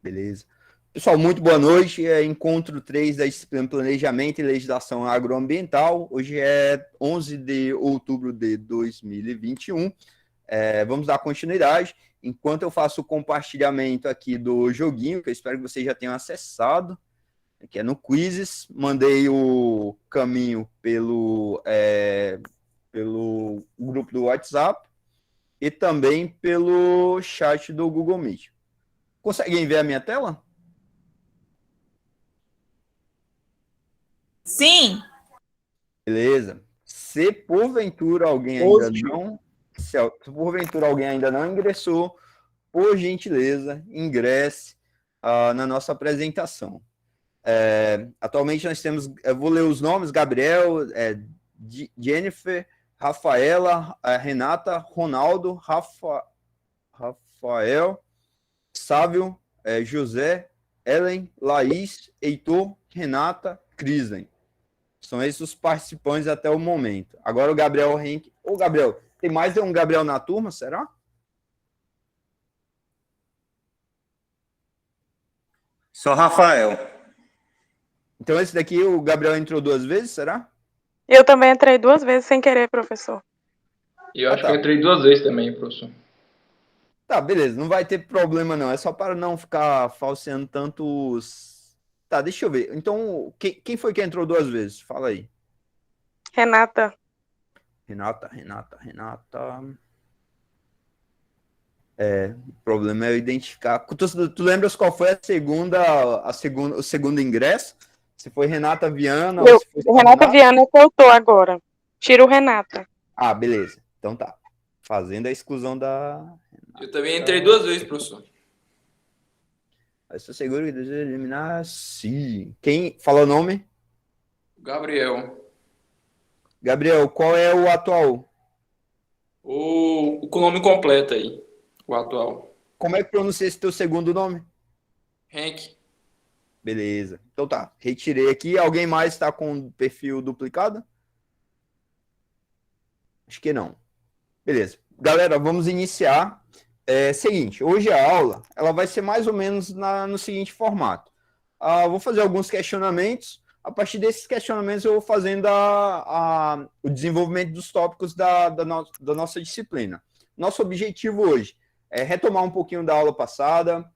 Beleza. Pessoal, muito boa noite. Encontro 3 da disciplina Planejamento e Legislação Agroambiental. Hoje é 11 de outubro de 2021. Vamos dar continuidade. Enquanto eu faço o compartilhamento aqui do joguinho, que eu espero que vocês já tenham acessado, que é no Quizzes, mandei o caminho pelo grupo do WhatsApp e também pelo chat do Google Meet. Conseguem ver a minha tela? Sim. Beleza. Se porventura alguém ainda não, se porventura alguém ainda não ingressou, por gentileza, ingresse na nossa apresentação. Atualmente nós temos, eu vou ler os nomes: Gabriel, Jennifer, Rafaela, Renata, Ronaldo, Rafael, Sávio, José, Ellen, Laís, Heitor, Renata, Crisen. São esses os participantes até o momento. Agora o Gabriel Henrique. Ô, Gabriel, tem mais de um Gabriel na turma, será? Só Rafael. Então esse daqui, o Gabriel entrou 2 vezes, será? Eu também entrei 2 vezes sem querer, professor. E eu acho que eu entrei 2 vezes também, professor. Tá, beleza. Não vai ter problema, não. É só para não ficar falseando tantos... Tá, deixa eu ver. Então, quem foi que entrou 2 vezes? Fala aí. Renata. Renata. O problema é eu identificar. Tu lembras qual foi o segundo ingresso? Se foi Renata Viana ou se foi Renata Viana que eu tô agora. Tira o Renata. Ah, beleza. Então tá. Fazendo a exclusão da... Eu também entrei 2 vezes, professor. Eu sou seguro que deseja eliminar... Sim. Quem fala o nome? Gabriel. Gabriel, qual é o atual? O nome completo aí. O atual. Como é que pronuncia esse teu segundo nome? Henk. Beleza. Então tá. Retirei aqui. Alguém mais está com o perfil duplicado? Acho que não. Beleza. Galera, vamos iniciar. Seguinte, hoje a aula ela vai ser mais ou menos no seguinte formato. Vou fazer alguns questionamentos. A partir desses questionamentos eu vou fazendo o desenvolvimento dos tópicos da nossa disciplina. Nosso objetivo hoje é retomar um pouquinho da aula passada.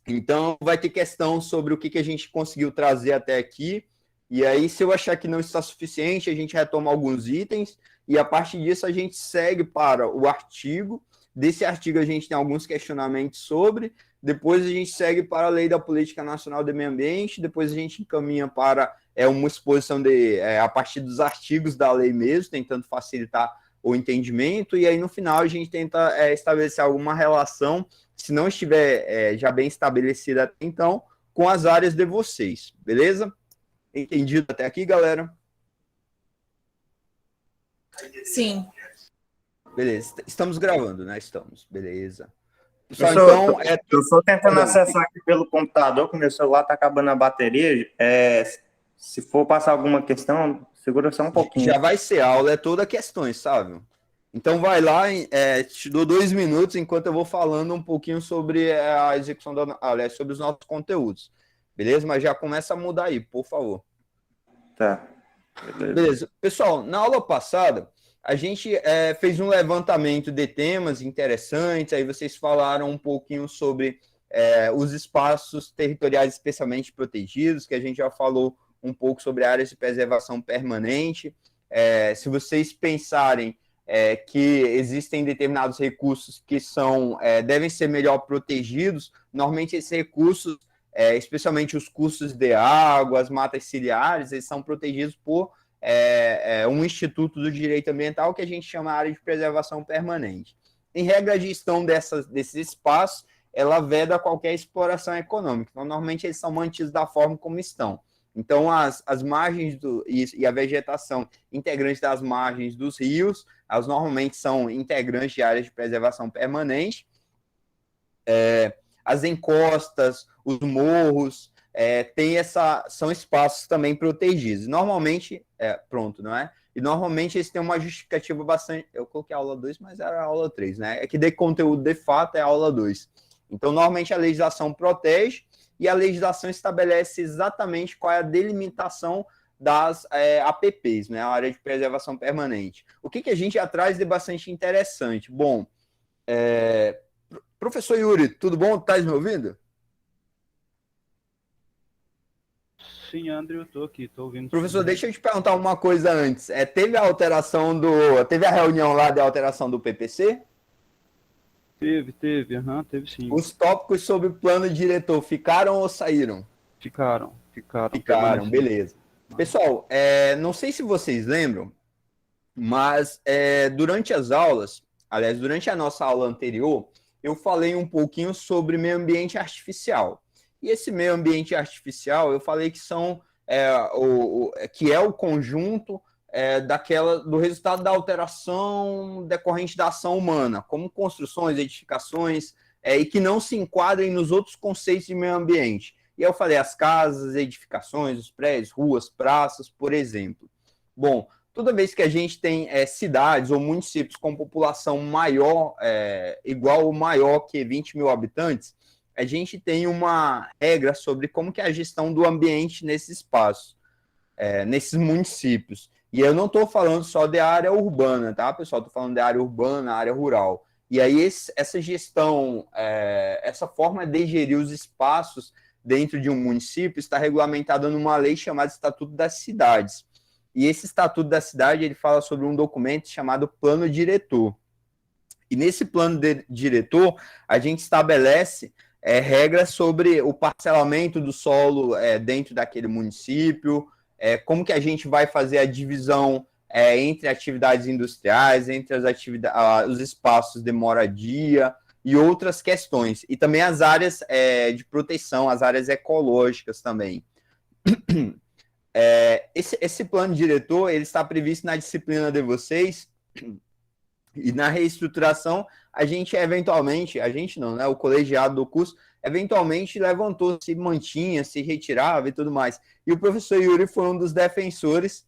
Então, vai ter questão sobre o que a gente conseguiu trazer até aqui. E aí, se eu achar que não está suficiente, a gente retoma alguns itens. E a partir disso, a gente segue para o artigo. Desse artigo, a gente tem alguns questionamentos sobre. Depois, a gente segue para a Lei da Política Nacional do Meio Ambiente. Depois, a gente encaminha para uma exposição a partir dos artigos da lei mesmo, tentando facilitar o entendimento. E aí, no final, a gente tenta estabelecer alguma relação, se não estiver já bem estabelecida até então, com as áreas de vocês. Beleza? Entendido até aqui, galera? Sim. Beleza. Estamos gravando, né? Estamos. Beleza. Pessoal, então, eu estou tentando acessar aqui pelo computador, que meu celular está acabando a bateria. Se for passar alguma questão, segura só um pouquinho. Já vai ser aula, é toda questões, sabe? Então vai lá, te dou 2 minutos enquanto eu vou falando um pouquinho sobre a execução, sobre os nossos conteúdos. Beleza? Mas já começa a mudar aí, por favor. Tá. Beleza. Pessoal, na aula passada, a gente fez um levantamento de temas interessantes, aí vocês falaram um pouquinho sobre os espaços territoriais especialmente protegidos, que a gente já falou um pouco sobre áreas de preservação permanente. Se vocês pensarem que existem determinados recursos que devem ser melhor protegidos, normalmente esses recursos, especialmente os cursos de água, as matas ciliares, eles são protegidos por um instituto do direito ambiental que a gente chama área de preservação permanente. Em regra, a gestão desses espaços, ela veda qualquer exploração econômica. Então, normalmente, eles são mantidos da forma como estão. Então, as margens e a vegetação integrantes das margens dos rios, elas normalmente são integrantes de áreas de preservação permanente. As encostas, os morros, são espaços também protegidos. Normalmente, pronto, não é? E normalmente eles têm uma justificativa bastante... Eu coloquei a aula 2, mas era a aula 3, né? É que de conteúdo, de fato, é a aula 2. Então, normalmente a legislação protege e a legislação estabelece exatamente qual é a delimitação das APPs, né, a área de preservação permanente. O que a gente traz de bastante interessante? Bom, professor Yuri, tudo bom? Tá me ouvindo? Sim, André, eu tô aqui, tô ouvindo. Professor, deixa eu te perguntar uma coisa antes. Teve a reunião lá de alteração do PPC? Teve, teve sim. Os tópicos sobre o plano diretor ficaram ou saíram? Ficaram. Ficaram, beleza. Pessoal, não sei se vocês lembram, mas durante as aulas, aliás, durante a nossa aula anterior, eu falei um pouquinho sobre meio ambiente artificial. E esse meio ambiente artificial, eu falei que que é o conjunto do resultado da alteração decorrente da ação humana, como construções, edificações, e que não se enquadrem nos outros conceitos de meio ambiente. E eu falei as casas, edificações, os prédios, ruas, praças, por exemplo. Bom, toda vez que a gente tem cidades ou municípios com população maior, igual ou maior que 20 mil habitantes, a gente tem uma regra sobre como que é a gestão do ambiente nesses espaços, nesses municípios. E eu não estou falando só de área urbana, tá, pessoal? Estou falando de área urbana, área rural. E aí essa gestão, essa forma de gerir os espaços dentro de um município está regulamentada numa lei chamada Estatuto das Cidades. E esse Estatuto da Cidade, ele fala sobre um documento chamado Plano Diretor. E nesse Plano Diretor, a gente estabelece regras sobre o parcelamento do solo dentro daquele município, como que a gente vai fazer a divisão entre atividades industriais, entre os espaços de moradia e outras questões. E também as áreas de proteção, as áreas ecológicas também. Esse plano diretor, ele está previsto na disciplina de vocês, e na reestruturação, o colegiado do curso, eventualmente levantou, se mantinha, se retirava e tudo mais. E o professor Yuri foi um dos defensores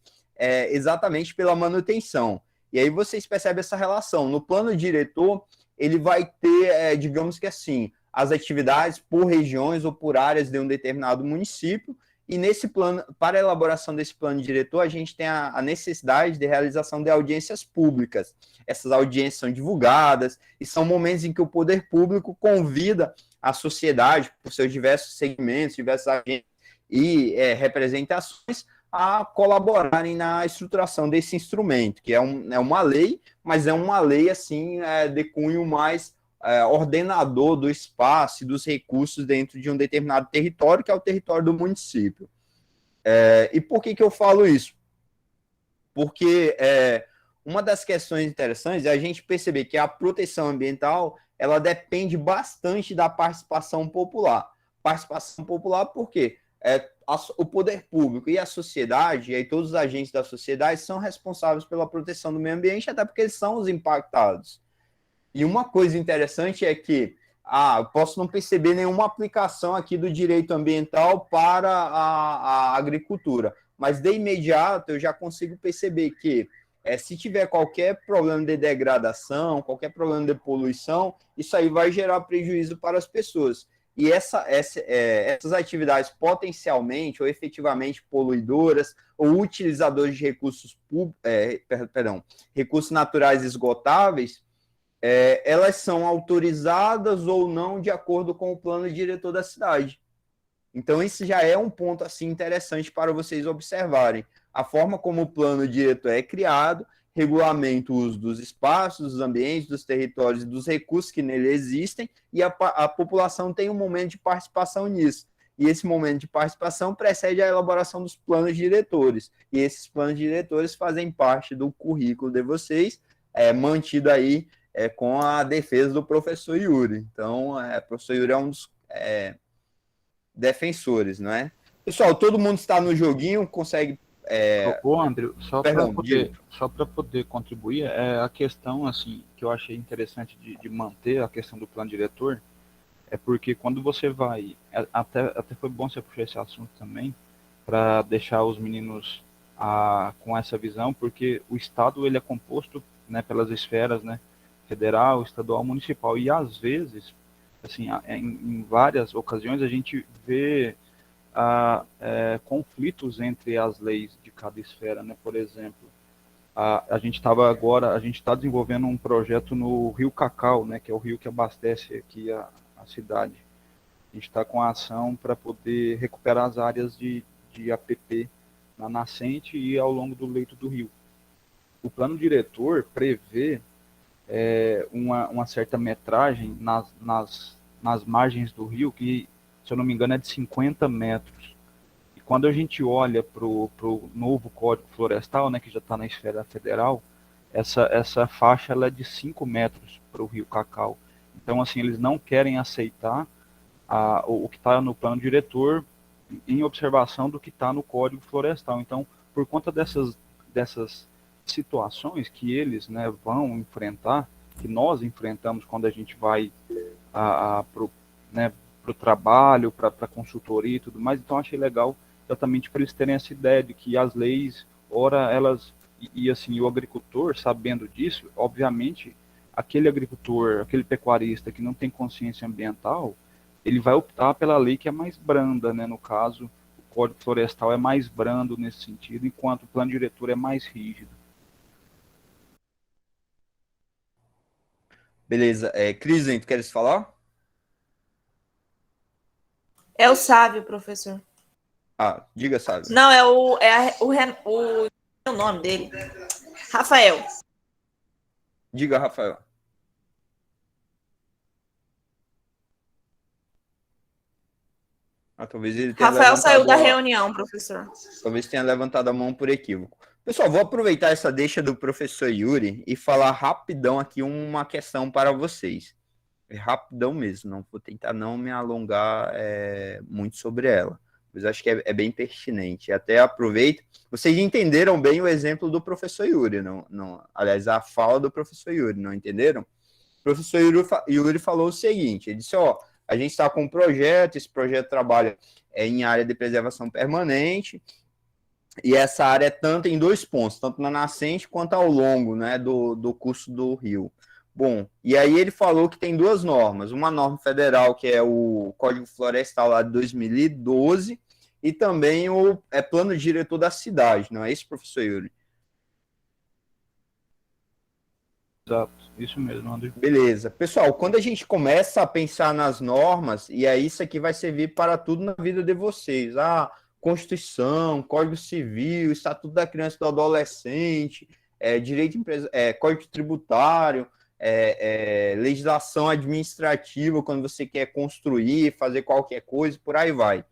exatamente pela manutenção. E aí vocês percebem essa relação. No plano diretor, ele vai ter, digamos que assim, as atividades por regiões ou por áreas de um determinado município. E nesse plano, para a elaboração desse plano diretor, a gente tem a necessidade de realização de audiências públicas. Essas audiências são divulgadas e são momentos em que o poder público convida a sociedade, por seus diversos segmentos, diversos agentes e representações, a colaborarem na estruturação desse instrumento, que é uma lei, mas é uma lei assim de cunho mais ordenador do espaço e dos recursos dentro de um determinado território, que é o território do município. E por que eu falo isso? Porque uma das questões interessantes é a gente perceber que a proteção ambiental, ela depende bastante da participação popular. Participação popular por quê? O poder público e a sociedade, e aí todos os agentes da sociedade são responsáveis pela proteção do meio ambiente, até porque eles são os impactados. E uma coisa interessante é que eu posso não perceber nenhuma aplicação aqui do direito ambiental para a agricultura, mas de imediato eu já consigo perceber que se tiver qualquer problema de degradação, qualquer problema de poluição, isso aí vai gerar prejuízo para as pessoas. E essas atividades potencialmente ou efetivamente poluidoras ou utilizadores de recursos naturais esgotáveis, elas são autorizadas ou não de acordo com o plano diretor da cidade. Então, isso já é um ponto assim interessante para vocês observarem. A forma como o plano diretor é criado, regulamenta o uso dos espaços, dos ambientes, dos territórios e dos recursos que nele existem, e a população tem um momento de participação nisso. E esse momento de participação precede a elaboração dos planos diretores. E esses planos diretores fazem parte do currículo de vocês, mantido aí com a defesa do professor Yuri. Então, o professor Yuri é um dos defensores, não é? Pessoal, todo mundo está no joguinho, consegue... André, só para poder contribuir, a questão assim, que eu achei interessante de manter a questão do plano diretor, é porque quando você vai... Até foi bom você puxar esse assunto também, para deixar os meninos com essa visão, porque o Estado ele é composto, né, pelas esferas, né, federal, estadual, municipal, e às vezes assim, em várias ocasiões a gente vê conflitos entre as leis de cada esfera, né? Por exemplo, a gente está desenvolvendo um projeto no Rio Cacau, né? Que é o rio que abastece aqui a cidade. A gente está com a ação para poder recuperar as áreas de APP na nascente e ao longo do leito do rio. O plano diretor prevê uma certa metragem nas margens do rio, que, se eu não me engano, é de 50 metros. E quando a gente olha para o novo Código Florestal, né, que já está na esfera federal, essa faixa ela é de 5 metros para o rio Cacau. Então, assim, eles não querem aceitar o que está no plano diretor em observação do que está no Código Florestal. Então, por conta dessas situações que eles, né, vão enfrentar, que nós enfrentamos quando a gente vai para o trabalho, para a consultoria e tudo mais, então achei legal exatamente para eles terem essa ideia de que as leis, ora elas, assim, o agricultor, sabendo disso, obviamente, aquele agricultor, aquele pecuarista que não tem consciência ambiental, ele vai optar pela lei que é mais branda, né? No caso, o Código Florestal é mais brando nesse sentido, enquanto o plano diretor é mais rígido. Beleza. Krisen, tu queres falar? É o sábio, professor. Ah, diga, sabe. Não, é o nome dele. Rafael. Diga, Rafael. Talvez ele tenha Rafael saiu da levantado reunião, professor. Talvez tenha levantado a mão por equívoco. Pessoal, vou aproveitar essa deixa do professor Yuri e falar rapidão aqui uma questão para vocês. É rapidão mesmo, não vou tentar não me alongar muito sobre ela, mas acho que é bem pertinente. Até aproveito. Vocês entenderam bem o exemplo do professor Yuri, não, aliás, a fala do professor Yuri, não entenderam? O professor Yuri falou o seguinte, ele disse, a gente está com um projeto, esse projeto trabalha em área de preservação permanente, e essa área é tanto em 2 pontos, tanto na nascente quanto ao longo, né, do curso do rio. Bom, e aí ele falou que tem 2 normas, uma norma federal, que é o Código Florestal lá de 2012, e também o plano diretor da cidade, não é isso, professor Yuri? Exato, isso mesmo, André. Beleza. Pessoal, quando a gente começa a pensar nas normas, e aí isso aqui vai servir para tudo na vida de vocês. Constituição, Código Civil, Estatuto da Criança e do Adolescente, Código Tributário, legislação administrativa, quando você quer construir, fazer qualquer coisa, por aí vai.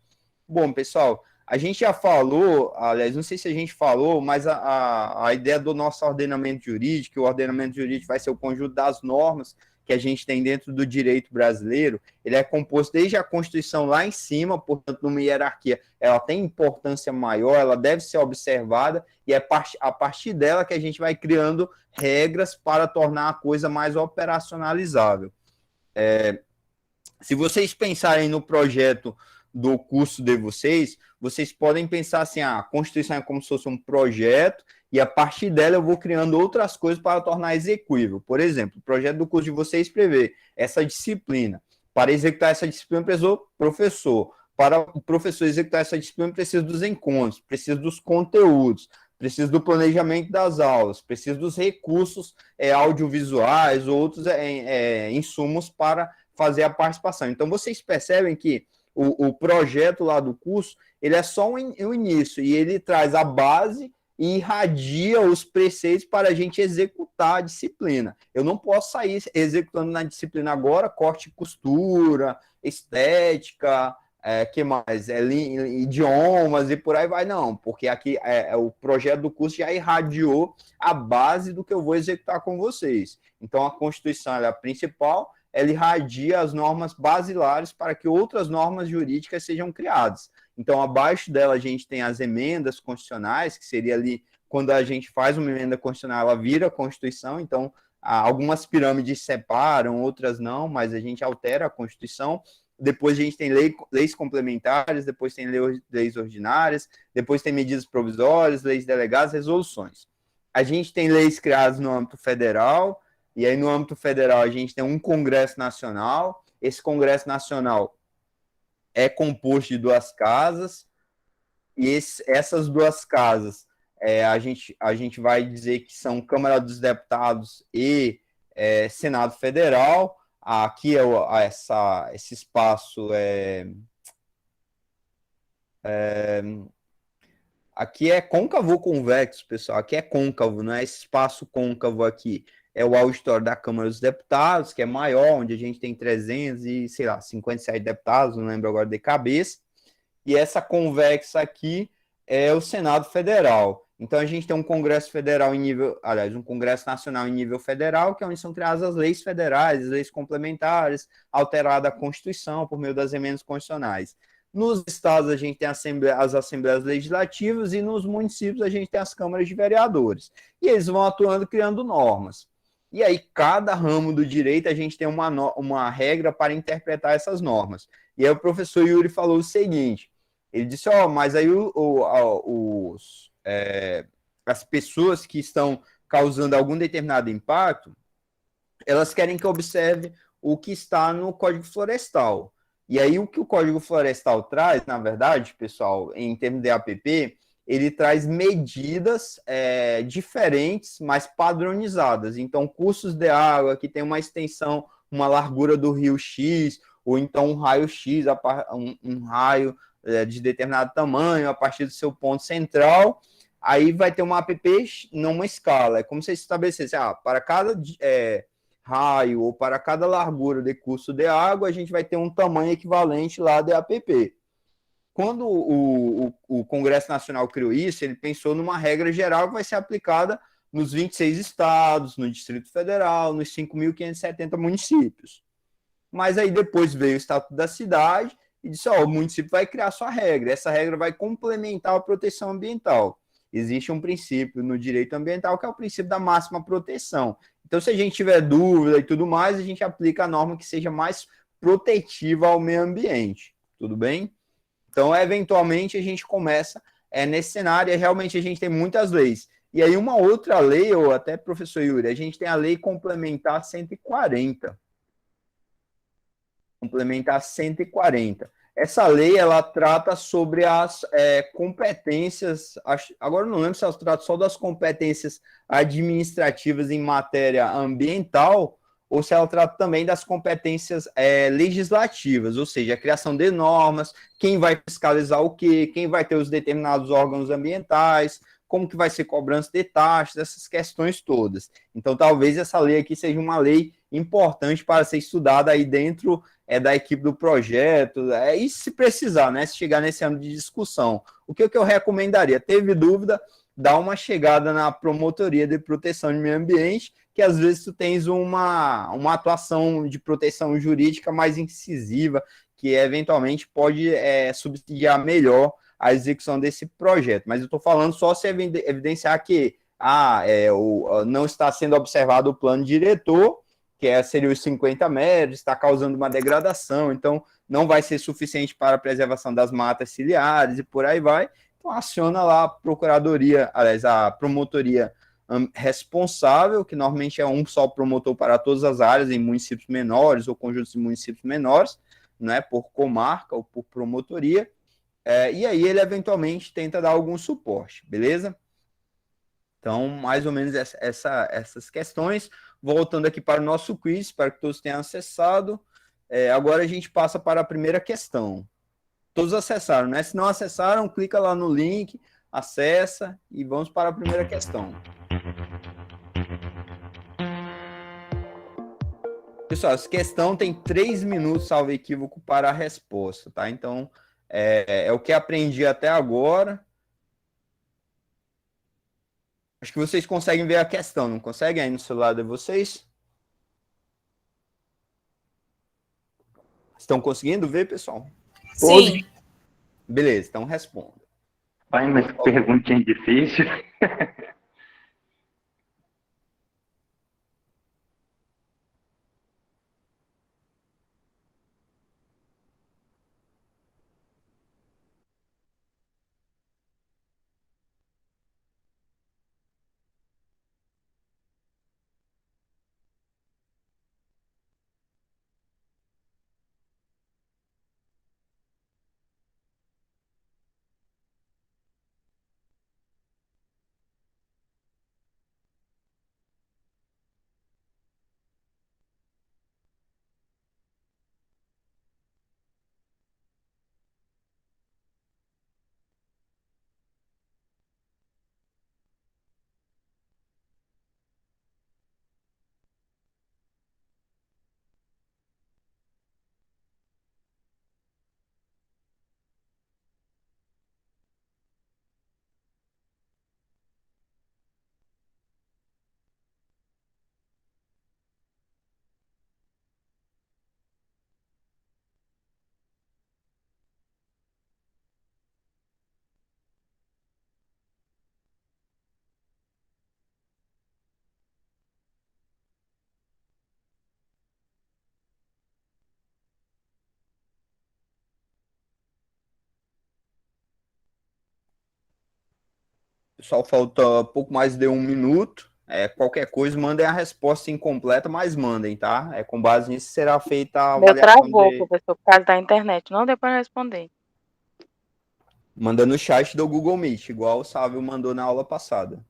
Bom, pessoal, a gente já falou, aliás, não sei se a gente falou, mas a ideia do nosso ordenamento jurídico, o ordenamento jurídico vai ser o conjunto das normas que a gente tem dentro do direito brasileiro, ele é composto desde a Constituição lá em cima, portanto, numa hierarquia, ela tem importância maior, ela deve ser observada, e é a partir dela que a gente vai criando regras para tornar a coisa mais operacionalizável. Se vocês pensarem no projeto do curso de vocês podem pensar assim, a Constituição é como se fosse um projeto, e a partir dela eu vou criando outras coisas para tornar execuível. Por exemplo, o projeto do curso de vocês prevê essa disciplina. Para executar essa disciplina, precisou professor. Para o professor executar essa disciplina, precisa dos encontros, precisa dos conteúdos, precisa do planejamento das aulas, precisa dos recursos audiovisuais, outros insumos para fazer a participação. Então, vocês percebem que o projeto lá do curso, ele é só o início, e ele traz a base e irradia os preceitos para a gente executar a disciplina. Eu não posso sair executando na disciplina agora corte e costura, estética, que mais? Idiomas e por aí vai, não, porque aqui o projeto do curso já irradiou a base do que eu vou executar com vocês. Então, a Constituição é a principal, ela irradia as normas basilares para que outras normas jurídicas sejam criadas. Então, abaixo dela, a gente tem as emendas constitucionais, que seria ali, quando a gente faz uma emenda constitucional, ela vira Constituição. Então, algumas pirâmides separam, outras não, mas a gente altera a Constituição. Depois a gente tem leis complementares, depois tem leis ordinárias, depois tem medidas provisórias, leis delegadas, resoluções. A gente tem leis criadas no âmbito federal, e aí no âmbito federal a gente tem um Congresso Nacional, esse Congresso Nacional é composto de duas casas, e essas duas casas a gente vai dizer que são Câmara dos Deputados e Senado Federal. Aqui esse espaço aqui é côncavo ou convexo, pessoal? Aqui é côncavo, não é esse espaço côncavo aqui. É o auditório da Câmara dos Deputados, que é maior, onde a gente tem 300 e, sei lá, 57 deputados, não lembro agora de cabeça. E essa convexa aqui é o Senado Federal. Então a gente tem um Congresso Federal em nível, aliás, um Congresso Nacional em nível federal, que é onde são criadas as leis federais, as leis complementares, alterada a Constituição por meio das emendas constitucionais. Nos estados a gente tem as assembleias legislativas e nos municípios a gente tem as câmaras de vereadores. E eles vão atuando criando normas. E aí, cada ramo do direito, a gente tem uma regra para interpretar essas normas. E aí o professor Yuri falou o seguinte, ele disse, mas aí as pessoas que estão causando algum determinado impacto, elas querem que observe o que está no Código Florestal. E aí o que o Código Florestal traz, na verdade, pessoal, em termos de APP, ele traz medidas diferentes, mas padronizadas. Então, cursos de água que tem uma extensão, uma largura do rio X, ou então um raio X, um raio de determinado tamanho, a partir do seu ponto central, aí vai ter uma APP numa escala. É como se estabelecesse, para cada raio ou para cada largura de curso de água, a gente vai ter um tamanho equivalente lá de APP. Quando o Congresso Nacional criou isso, ele pensou numa regra geral que vai ser aplicada nos 26 estados, no Distrito Federal, nos 5.570 municípios. Mas aí depois veio o Estatuto da Cidade e disse, o município vai criar sua regra, essa regra vai complementar a proteção ambiental. Existe um princípio no direito ambiental que é o princípio da máxima proteção. Então, se a gente tiver dúvida e tudo mais, a gente aplica a norma que seja mais protetiva ao meio ambiente. Tudo bem? Então, eventualmente, a gente começa nesse cenário, e realmente a gente tem muitas leis. E aí, uma outra lei, ou até, professor Yuri, a gente tem a Lei Complementar 140. Complementar 140. Essa lei, ela trata sobre as competências, agora não lembro se ela trata só das competências administrativas em matéria ambiental, ou se ela trata também das competências legislativas, ou seja, a criação de normas, quem vai fiscalizar o quê, quem vai ter os determinados órgãos ambientais, como que vai ser cobrança de taxas, essas questões todas. Então, talvez essa lei aqui seja uma lei importante para ser estudada aí dentro da equipe do projeto, e se precisar, né, se chegar nesse âmbito de discussão. O que eu recomendaria? Teve dúvida? Dá uma chegada na Promotoria de Proteção de Meio Ambiente, que às vezes tu tens uma atuação de proteção jurídica mais incisiva, que eventualmente pode subsidiar melhor a execução desse projeto. Mas eu estou falando só se evidenciar que não está sendo observado o plano diretor, que seria os 50 metros, está causando uma degradação, então não vai ser suficiente para a preservação das matas ciliares e por aí vai. Então aciona lá a procuradoria, aliás, a promotoria responsável, que normalmente é um só promotor para todas as áreas, em municípios menores ou conjuntos de municípios menores, né, por comarca ou por promotoria, e aí ele eventualmente tenta dar algum suporte, beleza? Então, mais ou menos essas questões. Voltando aqui para o nosso quiz, espero que todos tenham acessado. Agora a gente passa para a primeira questão. Todos acessaram, né? Se não acessaram, clica lá no link, acessa e vamos para a primeira questão. Pessoal, essa questão tem 3 minutos, salvo equívoco, para a resposta, tá? Então, é o que aprendi até agora. Acho que vocês conseguem ver a questão, não conseguem aí no celular de vocês? Estão conseguindo ver, pessoal? Sim. Beleza, então responda. Pai, mas que perguntinha difícil. Pessoal, falta pouco mais de 1 minuto. Qualquer coisa, mandem a resposta incompleta, mas mandem, tá? Com base nisso será feita a Meu avaliação travou, professor, por causa da internet. Não deu para responder. Manda no chat do Google Meet, igual o Sávio mandou na aula passada.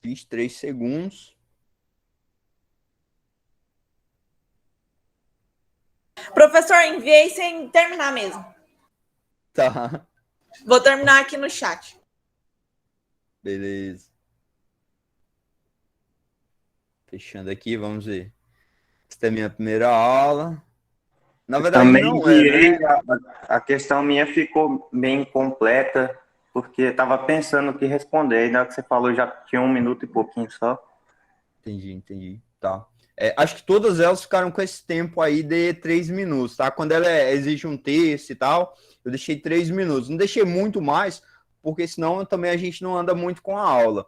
Fiz 3 segundos. Professor, enviei sem terminar mesmo. Tá, Vou terminar aqui no chat. beleza. Fechando aqui, vamos ver. Esta é a minha primeira aula. Na verdade, Também não enviei, né? a questão minha ficou bem incompleta, porque estava pensando o que responder, e na hora que você falou já tinha 1 minuto e pouquinho só. Entendi. Tá. Acho que todas elas ficaram com esse tempo aí de 3 minutos, tá? Quando ela exige um texto e tal, eu deixei 3 minutos. Não deixei muito mais, porque senão também a gente não anda muito com a aula.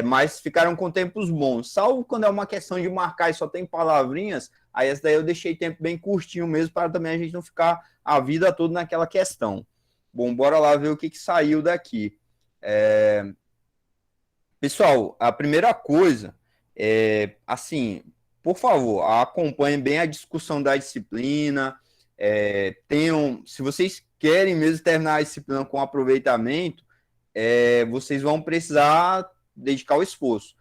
Mas ficaram com tempos bons. Salvo quando é uma questão de marcar e só tem palavrinhas, aí essa daí eu deixei tempo bem curtinho mesmo, para também a gente não ficar a vida toda naquela questão. Bom, bora lá ver o que saiu daqui. Pessoal, a primeira coisa assim, por favor, acompanhem bem a discussão da disciplina, se vocês querem mesmo terminar a disciplina com aproveitamento, vocês vão precisar dedicar o esforço.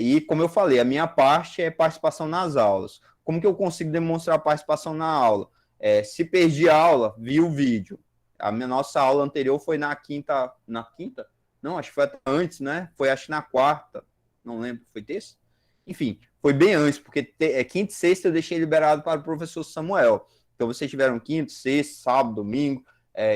E, como eu falei, a minha parte é participação nas aulas. Como que eu consigo demonstrar participação na aula? Se perdi a aula, vi o vídeo. Nossa aula anterior foi na quinta? Não, acho que foi até antes, né? Foi acho que na quarta, não lembro, foi terça? Enfim, foi bem antes, porque quinta e sexta eu deixei liberado para o professor Samuel. Então, vocês tiveram quinta, sexta, sábado, domingo,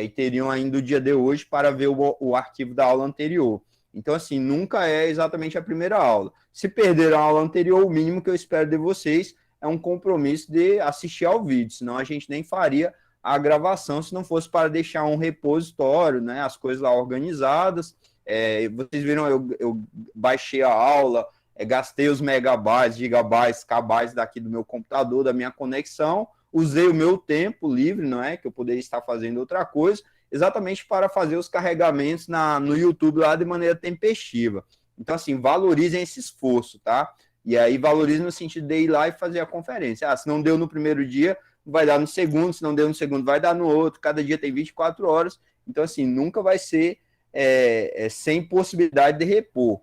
e teriam ainda o dia de hoje para ver o arquivo da aula anterior. Então, assim, nunca é exatamente a primeira aula. Se perderam a aula anterior, o mínimo que eu espero de vocês é um compromisso de assistir ao vídeo, senão a gente nem faria a gravação se não fosse para deixar um repositório, né, as coisas lá organizadas. Vocês viram, eu baixei a aula, gastei os megabytes, gigabytes, kbytes daqui do meu computador, da minha conexão, usei o meu tempo livre, não é? Que eu poderia estar fazendo outra coisa, exatamente para fazer os carregamentos no YouTube lá de maneira tempestiva. Então, assim, valorizem esse esforço, tá? E aí valorizem no sentido de ir lá e fazer a conferência. Se não deu no primeiro dia, vai dar no segundo, se não deu no segundo, vai dar no outro. Cada dia tem 24 horas. Então, assim, nunca vai ser sem possibilidade de repor.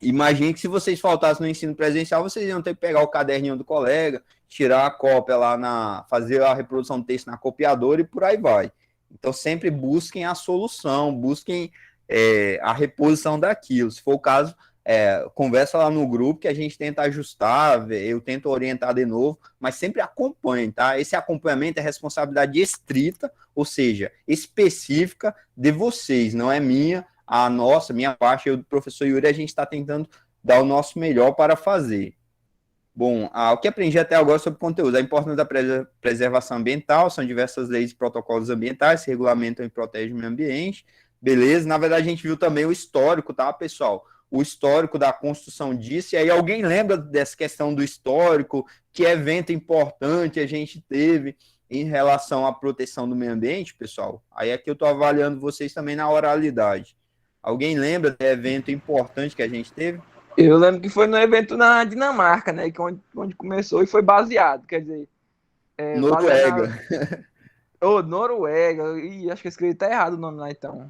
Imagine que se vocês faltassem no ensino presencial, vocês iam ter que pegar o caderninho do colega, tirar a cópia lá, fazer a reprodução do texto na copiadora e por aí vai. Então, sempre busquem a solução, busquem a reposição daquilo. Se for o caso, conversa lá no grupo que a gente tenta ajustar, eu tento orientar de novo, mas sempre acompanhem, tá? Esse acompanhamento é responsabilidade estrita, ou seja, específica de vocês, não é minha. Minha parte, eu do professor Yuri, a gente está tentando dar o nosso melhor para fazer. Bom, o que aprendi até agora sobre conteúdo, a importância da preservação ambiental, são diversas leis e protocolos ambientais que regulamentam e protegem o meio ambiente, beleza? Na verdade, a gente viu também o histórico, tá, pessoal? O histórico da construção disso, e aí alguém lembra dessa questão do histórico, que evento importante a gente teve em relação à proteção do meio ambiente, pessoal? Aí aqui eu estou avaliando vocês também na oralidade. Alguém lembra do evento importante que a gente teve? Eu lembro que foi no evento na Dinamarca, né? Que onde começou e foi baseado, quer dizer... Noruega. Noruega. Ih, acho que eu escrevi até errado o nome lá, então.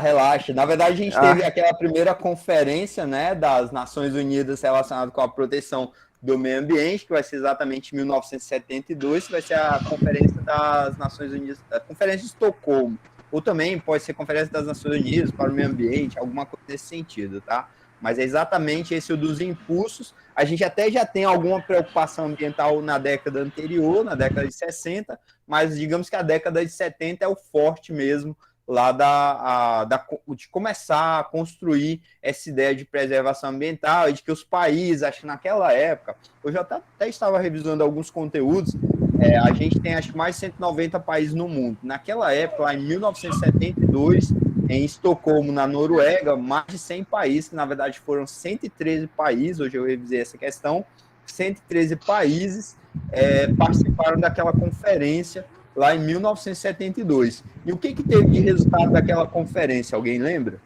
Relaxa. Na verdade, a gente teve aquela primeira conferência, né, das Nações Unidas relacionada com a proteção do meio ambiente, que vai ser exatamente em 1972, que vai ser a Conferência das Nações Unidas, a Conferência de Estocolmo. Ou também pode ser Conferência das Nações Unidas para o Meio Ambiente, alguma coisa nesse sentido, tá? Mas é exatamente esse o dos impulsos. A gente até já tem alguma preocupação ambiental na década anterior, na década de 60, mas digamos que a década de 70 é o forte mesmo lá de começar a construir essa ideia de preservação ambiental e de que os países, acho que naquela época, eu já até estava revisando alguns conteúdos, a gente tem acho que mais de 190 países no mundo. Naquela época, lá em 1972, em Estocolmo, na Noruega, mais de 100 países, que na verdade foram 113 países, hoje eu revisei essa questão, 113 países participaram daquela conferência lá em 1972. E o que teve de resultado daquela conferência? Alguém lembra?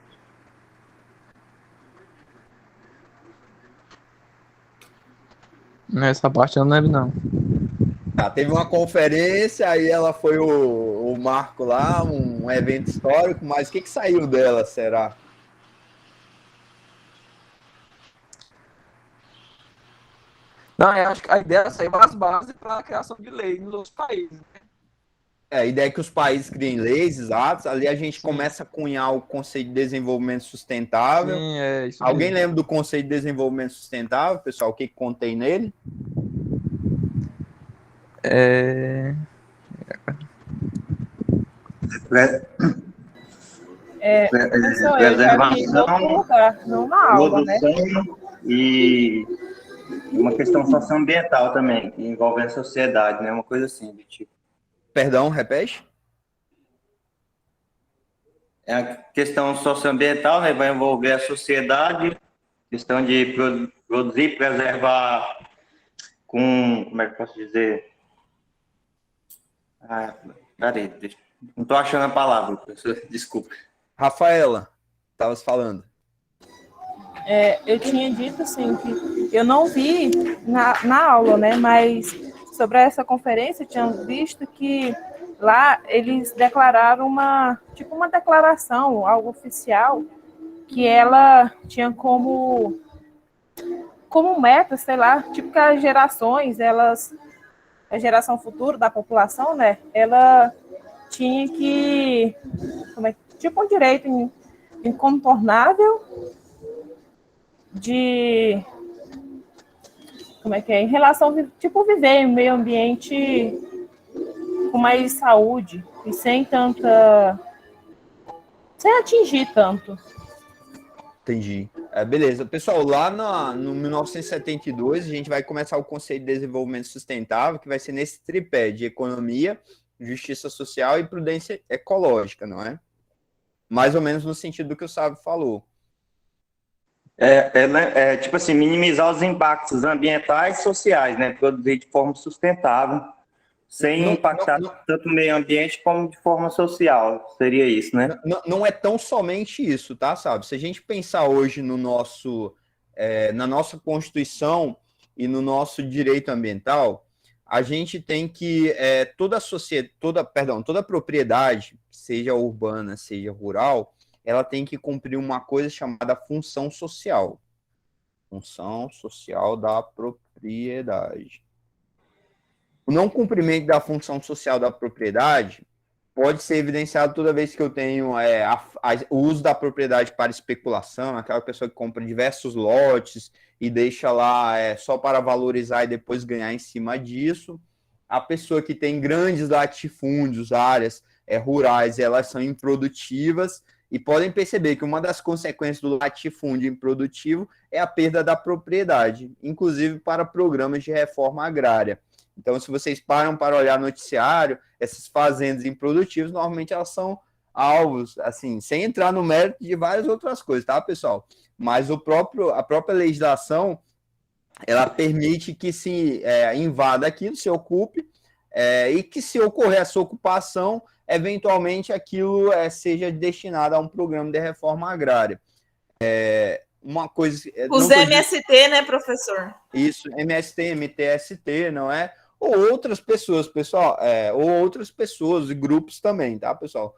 Nessa parte eu não lembro, não. Teve uma conferência, aí ela foi o marco lá, um evento histórico, mas o que saiu dela, será? Não, eu acho que a ideia saiu as bases para a criação de leis nos outros países. A ideia é que os países criem leis, exatos, ali a gente começa a cunhar o conceito de desenvolvimento sustentável. Sim, é isso Alguém mesmo. lembra do conceito de desenvolvimento sustentável, pessoal? O que contém nele? Professor, eu já vi em outro lugar, numa aula, né? Produção e uma questão socioambiental também, que envolve a sociedade, né? Uma coisa assim, do tipo. Perdão, repete? É a questão socioambiental, né? Vai envolver a sociedade, questão de produzir, preservar com, como é que eu posso dizer? Peraí, não estou achando a palavra, professor, desculpa. Rafaela, estavas falando. Eu tinha dito assim que eu não vi na aula, né? Mas sobre essa conferência eu tinha visto que lá eles declararam uma declaração, algo oficial, que ela tinha como meta, sei lá, tipo que as gerações, a geração futura da população, né? Ela tinha que, tipo um direito incontornável de, em relação, tipo, viver em um meio ambiente com mais saúde e sem atingir tanto. Entendi. Beleza. Pessoal, lá no 1972, a gente vai começar o conceito de desenvolvimento sustentável, que vai ser nesse tripé de economia, justiça social e prudência ecológica, não é? Mais ou menos no sentido do que o Sábio falou. Tipo assim, minimizar os impactos ambientais e sociais, né? Produzir de forma sustentável, sem impactar tanto o meio ambiente como de forma social. Seria isso, né? Não é tão somente isso, tá, Sábio? Se a gente pensar hoje no na nossa Constituição e no nosso direito ambiental, a gente tem que toda propriedade, seja urbana, seja rural, ela tem que cumprir uma coisa chamada função social. Função social da propriedade. O não cumprimento da função social da propriedade pode ser evidenciado toda vez que eu tenho o uso da propriedade para especulação, aquela pessoa que compra diversos lotes e deixa lá só para valorizar e depois ganhar em cima disso. A pessoa que tem grandes latifúndios, áreas rurais, elas são improdutivas e podem perceber que uma das consequências do latifúndio improdutivo é a perda da propriedade, inclusive para programas de reforma agrária. Então, se vocês param para olhar noticiário, essas fazendas improdutivas, normalmente elas são alvos, assim, sem entrar no mérito de várias outras coisas, tá, pessoal? Mas a própria legislação, ela permite que se invada aquilo, se ocupe, e que se ocorrer essa ocupação, eventualmente aquilo seja destinado a um programa de reforma agrária. Uma coisa... Os MST, né, professor? Isso, MST, MTST, não é? Ou outras pessoas, pessoal, ou outras pessoas e grupos também, tá, pessoal?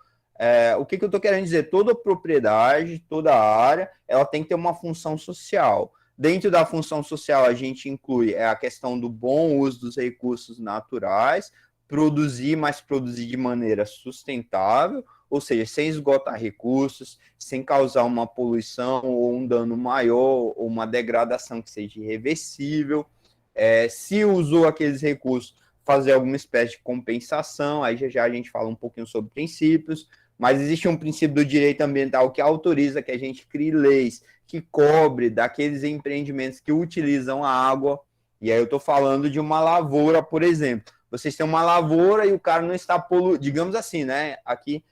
O que eu estou querendo dizer? Toda propriedade, toda área, ela tem que ter uma função social. Dentro da função social, a gente inclui a questão do bom uso dos recursos naturais, produzir, mas produzir de maneira sustentável, ou seja, sem esgotar recursos, sem causar uma poluição ou um dano maior, ou uma degradação que seja irreversível. Se usou aqueles recursos, fazer alguma espécie de compensação, aí já a gente fala um pouquinho sobre princípios, mas existe um princípio do direito ambiental que autoriza que a gente crie leis que cobre daqueles empreendimentos que utilizam a água. E aí eu estou falando de uma lavoura, por exemplo. Vocês têm uma lavoura e o cara não está poluindo, digamos assim, né? Aqui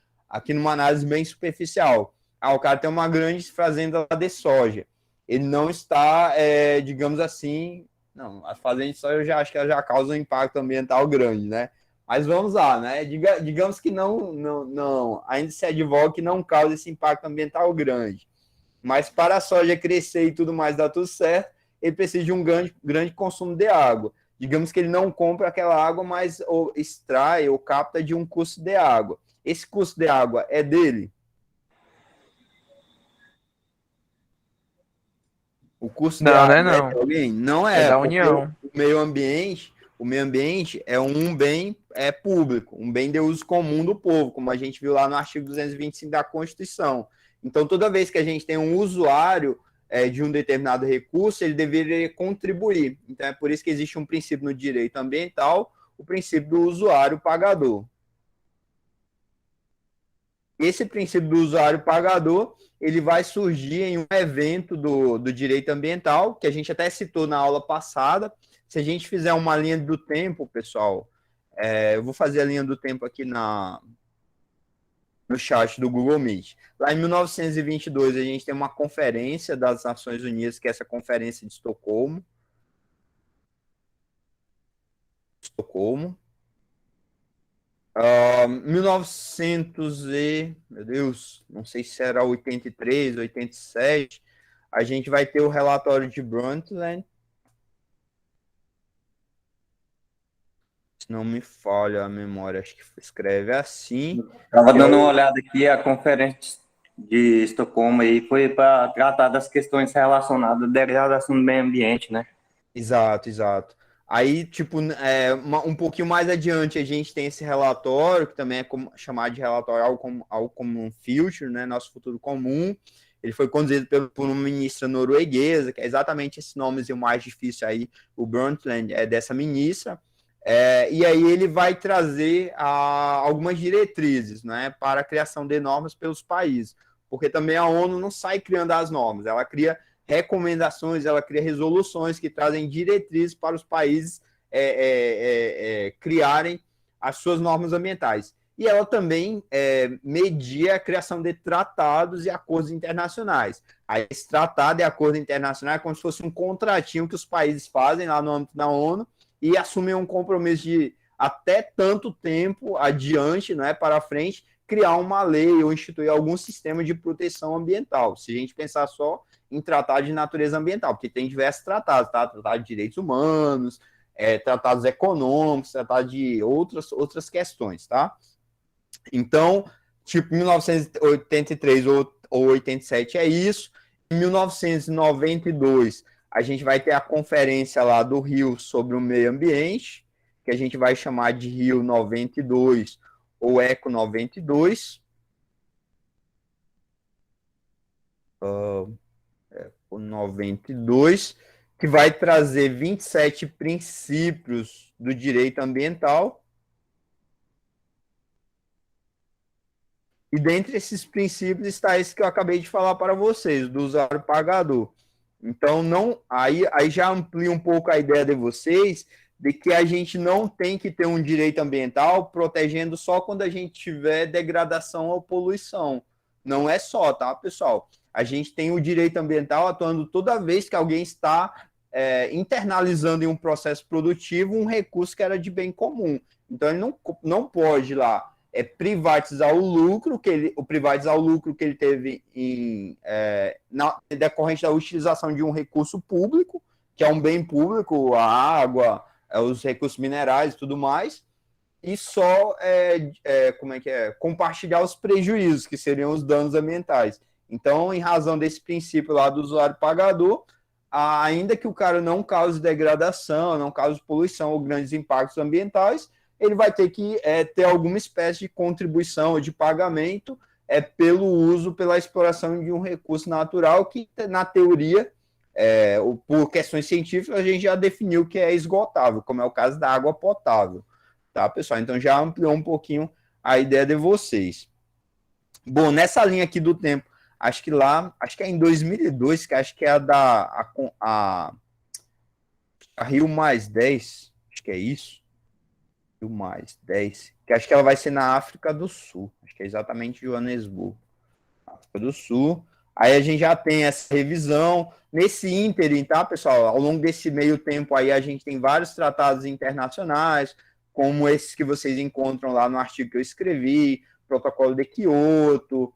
numa análise bem superficial. O cara tem uma grande fazenda de soja. Ele não está, digamos assim, não, as fazendas de soja eu já acho que ela já causa um impacto ambiental grande, né? Mas vamos lá, né? Digamos que não, ainda se advoga que não causa esse impacto ambiental grande. Mas para a soja crescer e tudo mais dar tudo certo, ele precisa de um grande consumo de água. Digamos que ele não compra aquela água, mas ou extrai ou capta de um custo de água. Esse custo de água é dele? O custo de Não, água né, é não. de alguém? Não É da porque União. o meio ambiente é um bem público, um bem de uso comum do povo, como a gente viu lá no artigo 225 da Constituição. Então, toda vez que a gente tem um usuário de um determinado recurso, ele deveria contribuir. Então, é por isso que existe um princípio no direito ambiental, o princípio do usuário pagador. Esse princípio do usuário pagador, ele vai surgir em um evento do direito ambiental, que a gente até citou na aula passada. Se a gente fizer uma linha do tempo, pessoal, eu vou fazer a linha do tempo aqui no chat do Google Meet. Lá em 1922, a gente tem uma conferência das Nações Unidas, que é essa conferência de Estocolmo. 1900 meu Deus, não sei se era 83, 87, a gente vai ter o relatório de Brundtland. Se não me falha a memória, acho que escreve assim. Estava dando uma olhada aqui, a conferência de Estocolmo aí foi para tratar das questões relacionadas à degradação do meio ambiente, né? Exato. Aí, tipo, um pouquinho mais adiante, a gente tem esse relatório, que também é chamado de relatório ao Common Future, né? Nosso futuro comum. Ele foi conduzido por uma ministra norueguesa, que é exatamente esse nomezinho mais difícil aí, o Brundtland, é dessa ministra. E aí ele vai trazer algumas diretrizes, né, para a criação de normas pelos países, porque também a ONU não sai criando as normas, ela cria recomendações, ela cria resoluções que trazem diretrizes para os países criarem as suas normas ambientais. E ela também media a criação de tratados e acordos internacionais. Aí, esse tratado e acordo internacional é como se fosse um contratinho que os países fazem lá no âmbito da ONU e assumem um compromisso de até tanto tempo adiante, né, para frente, criar uma lei ou instituir algum sistema de proteção ambiental. Se a gente pensar só em tratado de natureza ambiental, porque tem diversos tratados, tá? Tratado de direitos humanos, tratados econômicos, tratado de outras questões, tá? Então, tipo, 1983 ou 87 é isso. Em 1992, a gente vai ter a conferência lá do Rio sobre o meio ambiente, que a gente vai chamar de Rio 92 ou Eco 92. Eco 92, que vai trazer 27 princípios do direito ambiental. E dentre esses princípios está esse que eu acabei de falar para vocês, do usuário pagador. Então, aí já amplia um pouco a ideia de vocês de que a gente não tem que ter um direito ambiental protegendo só quando a gente tiver degradação ou poluição. Não é só, tá, pessoal? A gente tem o direito ambiental atuando toda vez que alguém está internalizando em um processo produtivo um recurso que era de bem comum. Então, ele não pode lá privatizar o lucro que ele teve decorrente da utilização de um recurso público, que é um bem público, a água, os recursos minerais e tudo mais, e só compartilhar os prejuízos, que seriam os danos ambientais. Então, em razão desse princípio lá do usuário pagador, ainda que o cara não cause degradação, não cause poluição ou grandes impactos ambientais, ele vai ter que ter alguma espécie de contribuição ou de pagamento pelo uso, pela exploração de um recurso natural que, na teoria, por questões científicas, a gente já definiu que é esgotável, como é o caso da água potável. Tá, pessoal? Então, já ampliou um pouquinho a ideia de vocês. Bom, nessa linha aqui do tempo, acho que é em 2002, que acho que é a Rio Mais 10, acho que é isso, Rio Mais 10, que acho que ela vai ser na África do Sul, acho que é exatamente Joanesburgo, África do Sul. Aí a gente já tem essa revisão. Nesse ínterim, tá, pessoal? Ao longo desse meio tempo aí, a gente tem vários tratados internacionais, como esses que vocês encontram lá no artigo que eu escrevi, Protocolo de Quioto,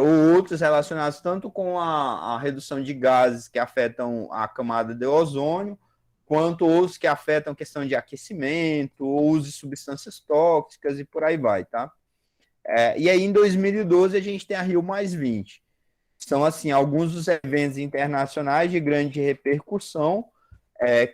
ou outros relacionados tanto com a redução de gases que afetam a camada de ozônio, quanto outros que afetam a questão de aquecimento, ou uso de substâncias tóxicas e por aí vai, tá? E aí, em 2012, a gente tem a Rio Mais 20. São, assim, alguns dos eventos internacionais de grande repercussão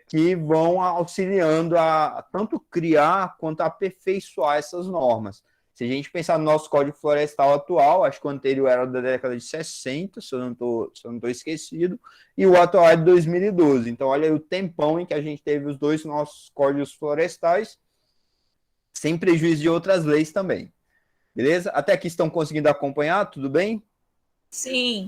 que vão auxiliando a tanto criar quanto a aperfeiçoar essas normas. Se a gente pensar no nosso Código Florestal atual, acho que o anterior era da década de 60, se eu não estou esquecido, e o atual é de 2012. Então, olha aí o tempão em que a gente teve os dois nossos códigos florestais, sem prejuízo de outras leis também. Beleza? Até aqui estão conseguindo acompanhar? Tudo bem? Sim.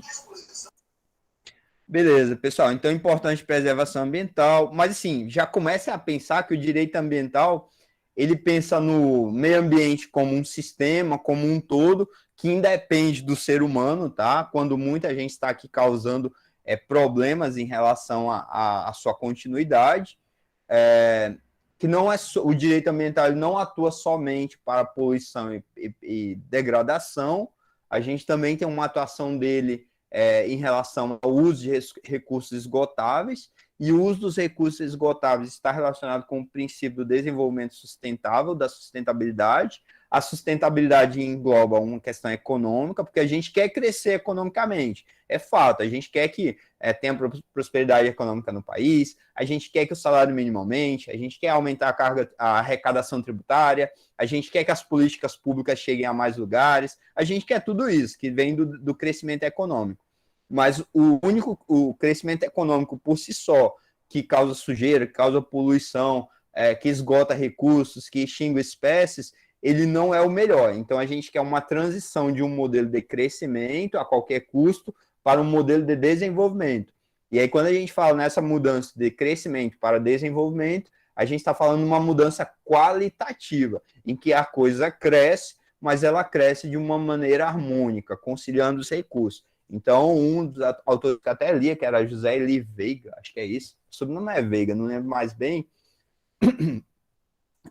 Beleza, pessoal. Então, é importante preservação ambiental. Mas, assim, já começa a pensar que o direito ambiental, ele pensa no meio ambiente como um sistema, como um todo, que independe do ser humano, tá? Quando muita gente está aqui causando problemas em relação à sua continuidade. Que não é o direito ambiental não atua somente para poluição e degradação, a gente também tem uma atuação dele em relação ao uso de recursos esgotáveis, e o uso dos recursos esgotáveis está relacionado com o princípio do desenvolvimento sustentável, da sustentabilidade. A sustentabilidade engloba uma questão econômica, porque a gente quer crescer economicamente, é fato, a gente quer que tenha prosperidade econômica no país, a gente quer que o salário mínimo aumente, a gente quer aumentar a arrecadação tributária, a gente quer que as políticas públicas cheguem a mais lugares, a gente quer tudo isso, que vem do crescimento econômico. Mas o crescimento econômico por si só, que causa sujeira, que causa poluição, que esgota recursos, que extingue espécies, ele não é o melhor. Então, a gente quer uma transição de um modelo de crescimento a qualquer custo para um modelo de desenvolvimento. E aí, quando a gente fala nessa mudança de crescimento para desenvolvimento, a gente está falando de uma mudança qualitativa, em que a coisa cresce, mas ela cresce de uma maneira harmônica, conciliando os recursos. Então, um dos autores que até lia, que era José Eli Veiga, acho que é isso, o sobrenome é Veiga, não lembro mais bem,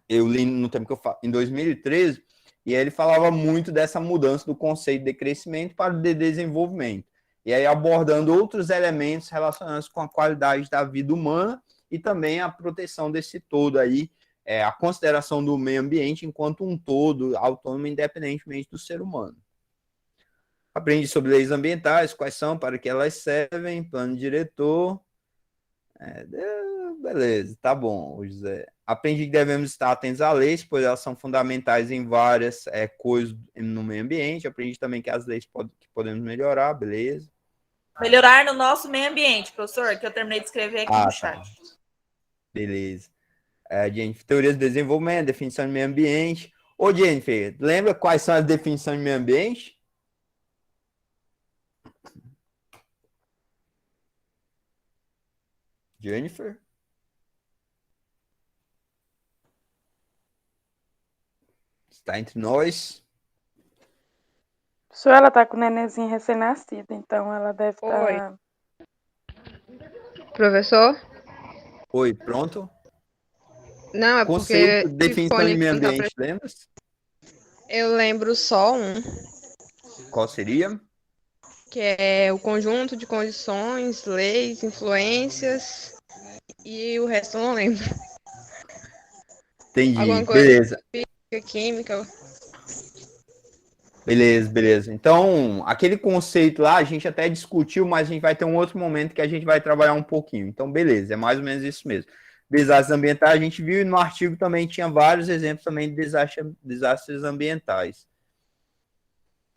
eu li no tempo que eu falo, em 2013, e aí ele falava muito dessa mudança do conceito de crescimento para o de desenvolvimento. E aí abordando outros elementos relacionados com a qualidade da vida humana e também a proteção desse todo aí, a consideração do meio ambiente enquanto um todo, autônomo, independentemente do ser humano. Aprendi sobre leis ambientais, quais são, para que elas servem, plano diretor. Beleza, tá bom, José. Aprendi que devemos estar atentos a leis, pois elas são fundamentais em várias coisas no meio ambiente. Aprendi também que as leis que podemos melhorar, beleza. Melhorar no nosso meio ambiente, professor, que eu terminei de escrever aqui no chat. Tá. Beleza. Jennifer, teoria de desenvolvimento, definição de meio ambiente. Ô, Jennifer, lembra quais são as definições de meio ambiente? Jennifer? Está entre nós? Só ela tá com o nenenzinho recém-nascido, então ela deve estar... Professor? Oi, pronto? Não, é Conceito, porque definição de meio ambiente, lembra? eu lembro só um, Qual seria? que é o conjunto de condições, leis, influências, e o resto eu não lembro. Entendi, Alguma coisa beleza. física, química. Beleza. Então, aquele conceito lá a gente até discutiu, mas a gente vai ter um outro momento que a gente vai trabalhar um pouquinho. Então, beleza, é mais ou menos isso mesmo. Desastres ambientais, a gente viu e no artigo também tinha vários exemplos também de desastres ambientais.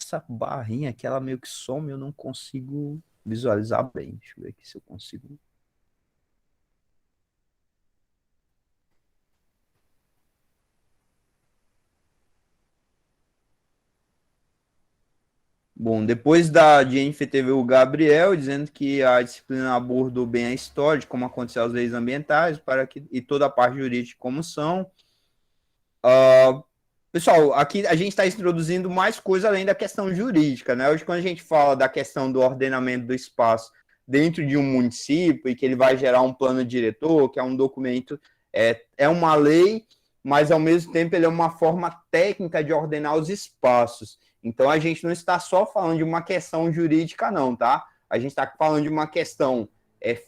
Essa barrinha aqui, ela meio que some, eu não consigo visualizar bem. Deixa eu ver aqui se eu consigo. Bom, depois de Jennifer teve o Gabriel dizendo que a disciplina abordou bem a história de como aconteceu as leis ambientais e toda a parte jurídica como são. Pessoal, aqui a gente está introduzindo mais coisa além da questão jurídica, né? Hoje, quando a gente fala da questão do ordenamento do espaço dentro de um município e que ele vai gerar um plano diretor, que é um documento, é uma lei, mas ao mesmo tempo ele é uma forma técnica de ordenar os espaços. Então a gente não está só falando de uma questão jurídica, não, tá? A gente está falando de uma questão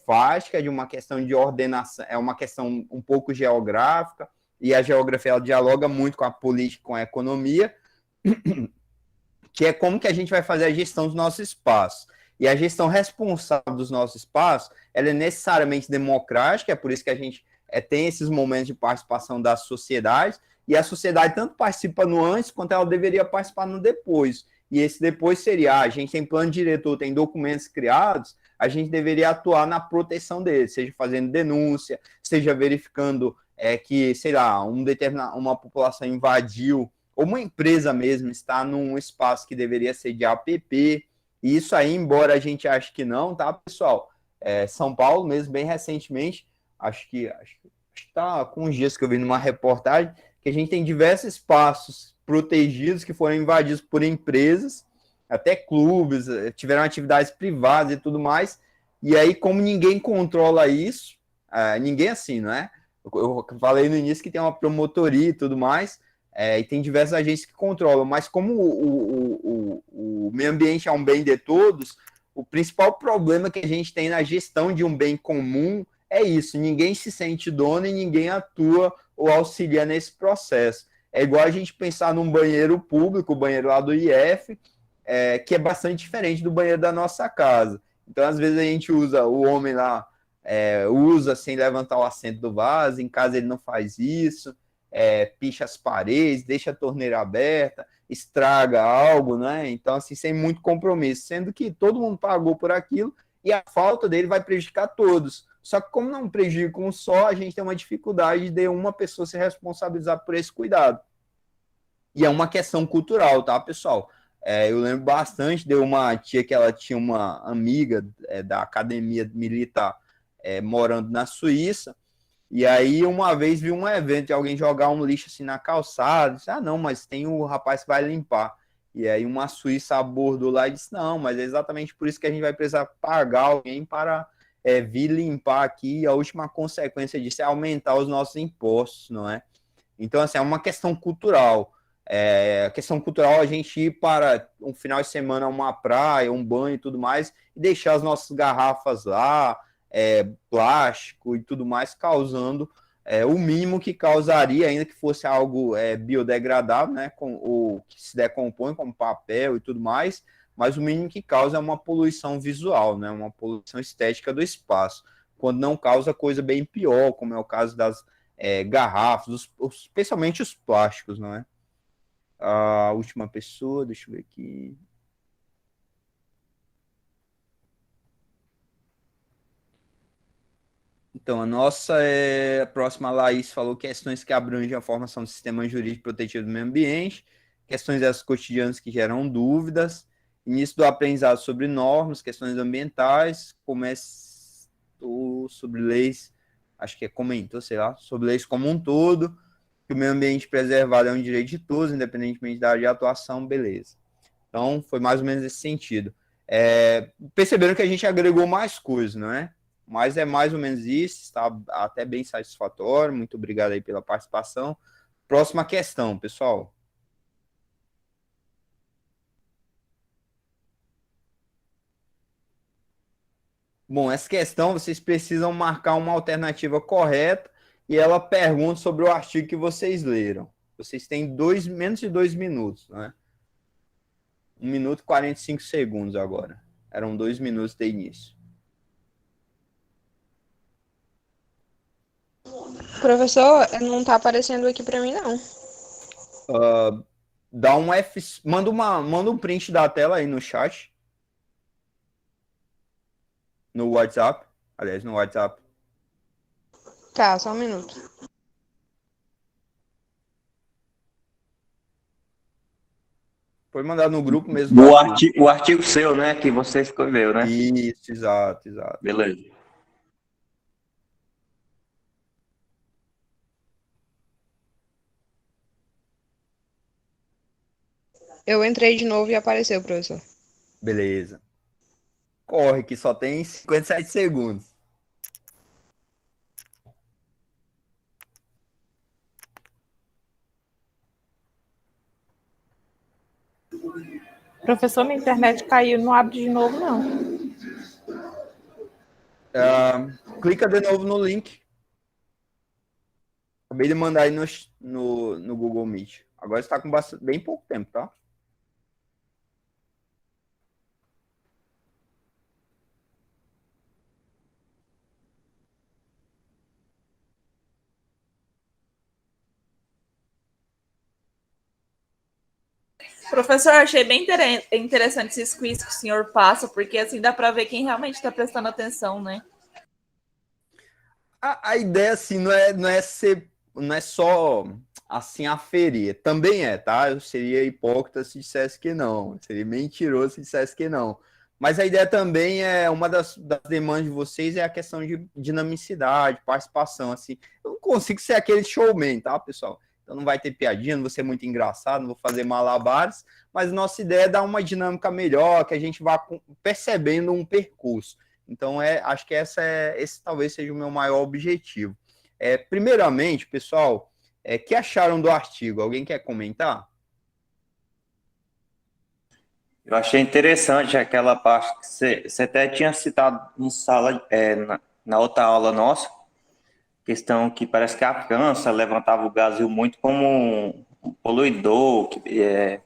fática, de uma questão de ordenação, é uma questão um pouco geográfica, e a geografia ela dialoga muito com a política, com a economia, que é como que a gente vai fazer a gestão dos nossos espaços. E a gestão responsável dos nossos espaços, ela é necessariamente democrática, é por isso que a gente tem esses momentos de participação das sociedades, e a sociedade tanto participa no antes, quanto ela deveria participar no depois. E esse depois seria, a gente tem plano diretor, tem documentos criados, a gente deveria atuar na proteção deles, seja fazendo denúncia, seja verificando que, sei lá, uma população invadiu, ou uma empresa mesmo está num espaço que deveria ser de APP, e isso aí, embora a gente ache que não, tá, pessoal? São Paulo mesmo, bem recentemente, acho que está com uns dias que eu vi numa reportagem, que a gente tem diversos espaços protegidos que foram invadidos por empresas, até clubes, tiveram atividades privadas e tudo mais, e aí, como ninguém controla isso, ninguém assim, não é? Eu falei no início que tem uma promotoria e tudo mais, e tem diversas agências que controlam, mas como o meio ambiente é um bem de todos, o principal problema que a gente tem na gestão de um bem comum é isso, ninguém se sente dono e ninguém atua ou auxilia nesse processo. É igual a gente pensar num banheiro público, o banheiro lá do IF, que é bastante diferente do banheiro da nossa casa. Então, às vezes, a gente usa, o homem lá usa sem levantar o assento do vaso, em casa ele não faz isso, picha as paredes, deixa a torneira aberta, estraga algo, né? Então, assim, sem muito compromisso, sendo que todo mundo pagou por aquilo e a falta dele vai prejudicar todos. Só que como não prejudica um só, a gente tem uma dificuldade de uma pessoa se responsabilizar por esse cuidado. E é uma questão cultural, tá, pessoal? Eu lembro bastante de uma tia que ela tinha uma amiga da academia militar morando na Suíça, e aí uma vez vi um evento de alguém jogar um lixo assim na calçada, disse, não, mas tem o rapaz que vai limpar. E aí uma suíça abordou lá e disse, não, mas é exatamente por isso que a gente vai precisar pagar alguém para vir limpar aqui, e a última consequência disso é aumentar os nossos impostos, não é? Então, assim, é uma questão cultural. A questão cultural, a gente ir para um final de semana, uma praia, um banho e tudo mais, e deixar as nossas garrafas lá, plástico e tudo mais, causando o mínimo que causaria, ainda que fosse algo biodegradável, né, ou que se decompõe como papel e tudo mais, mas o mínimo que causa é uma poluição visual, né, uma poluição estética do espaço, quando não causa coisa bem pior, como é o caso das garrafas, especialmente os plásticos, não é? A última pessoa, deixa eu ver aqui. Então, a próxima Laís falou questões que abrangem a formação do sistema jurídico protetivo do meio ambiente, questões dessas cotidianas que geram dúvidas, início do aprendizado sobre normas, questões ambientais, começou sobre leis, acho que comentou, sei lá, sobre leis como um todo, que o meio ambiente preservado é um direito de todos, independentemente da área de atuação, beleza. Então, foi mais ou menos esse sentido. Perceberam que a gente agregou mais coisas, não é? Mas é mais ou menos isso, está até bem satisfatório. Muito obrigado aí pela participação. Próxima questão, pessoal. Bom, essa questão vocês precisam marcar uma alternativa correta e ela pergunta sobre o artigo que vocês leram. Vocês têm menos de 2 minutos, né? 1 minuto e 45 segundos agora. Eram 2 minutos de início. Professor, não tá aparecendo aqui pra mim, não. Dá um F, manda um print da tela aí no chat. No WhatsApp. Aliás, no WhatsApp. Tá, só um minuto. Pode mandar no grupo mesmo. O artigo seu, né? Que você escreveu, né? Isso, exato, exato. Beleza. Eu entrei de novo e apareceu, professor. Beleza. Corre, que só tem 57 segundos. Professor, minha internet caiu, não abre de novo, não. Clica de novo no link. Acabei de mandar aí no Google Meet. Agora está com bem pouco tempo, tá? Professor, achei bem interessante esses quiz que o senhor passa, porque assim dá para ver quem realmente está prestando atenção, né? A ideia, assim, não é só assim aferir. Também tá? Eu seria hipócrita se dissesse que não. Seria mentiroso se dissesse que não. Mas a ideia também uma das demandas de vocês é a questão de dinamicidade, participação, assim. Eu não consigo ser aquele showman, tá, pessoal? Então não vai ter piadinha, não vou ser muito engraçado, não vou fazer malabares, mas nossa ideia é dar uma dinâmica melhor, que a gente vá percebendo um percurso. Então, acho que esse talvez seja o meu maior objetivo. Primeiramente, pessoal, que acharam do artigo? Alguém quer comentar? Eu achei interessante aquela parte que você até tinha citado em sala, na outra aula nossa, questão que parece que a França levantava o Brasil muito como um poluidor, que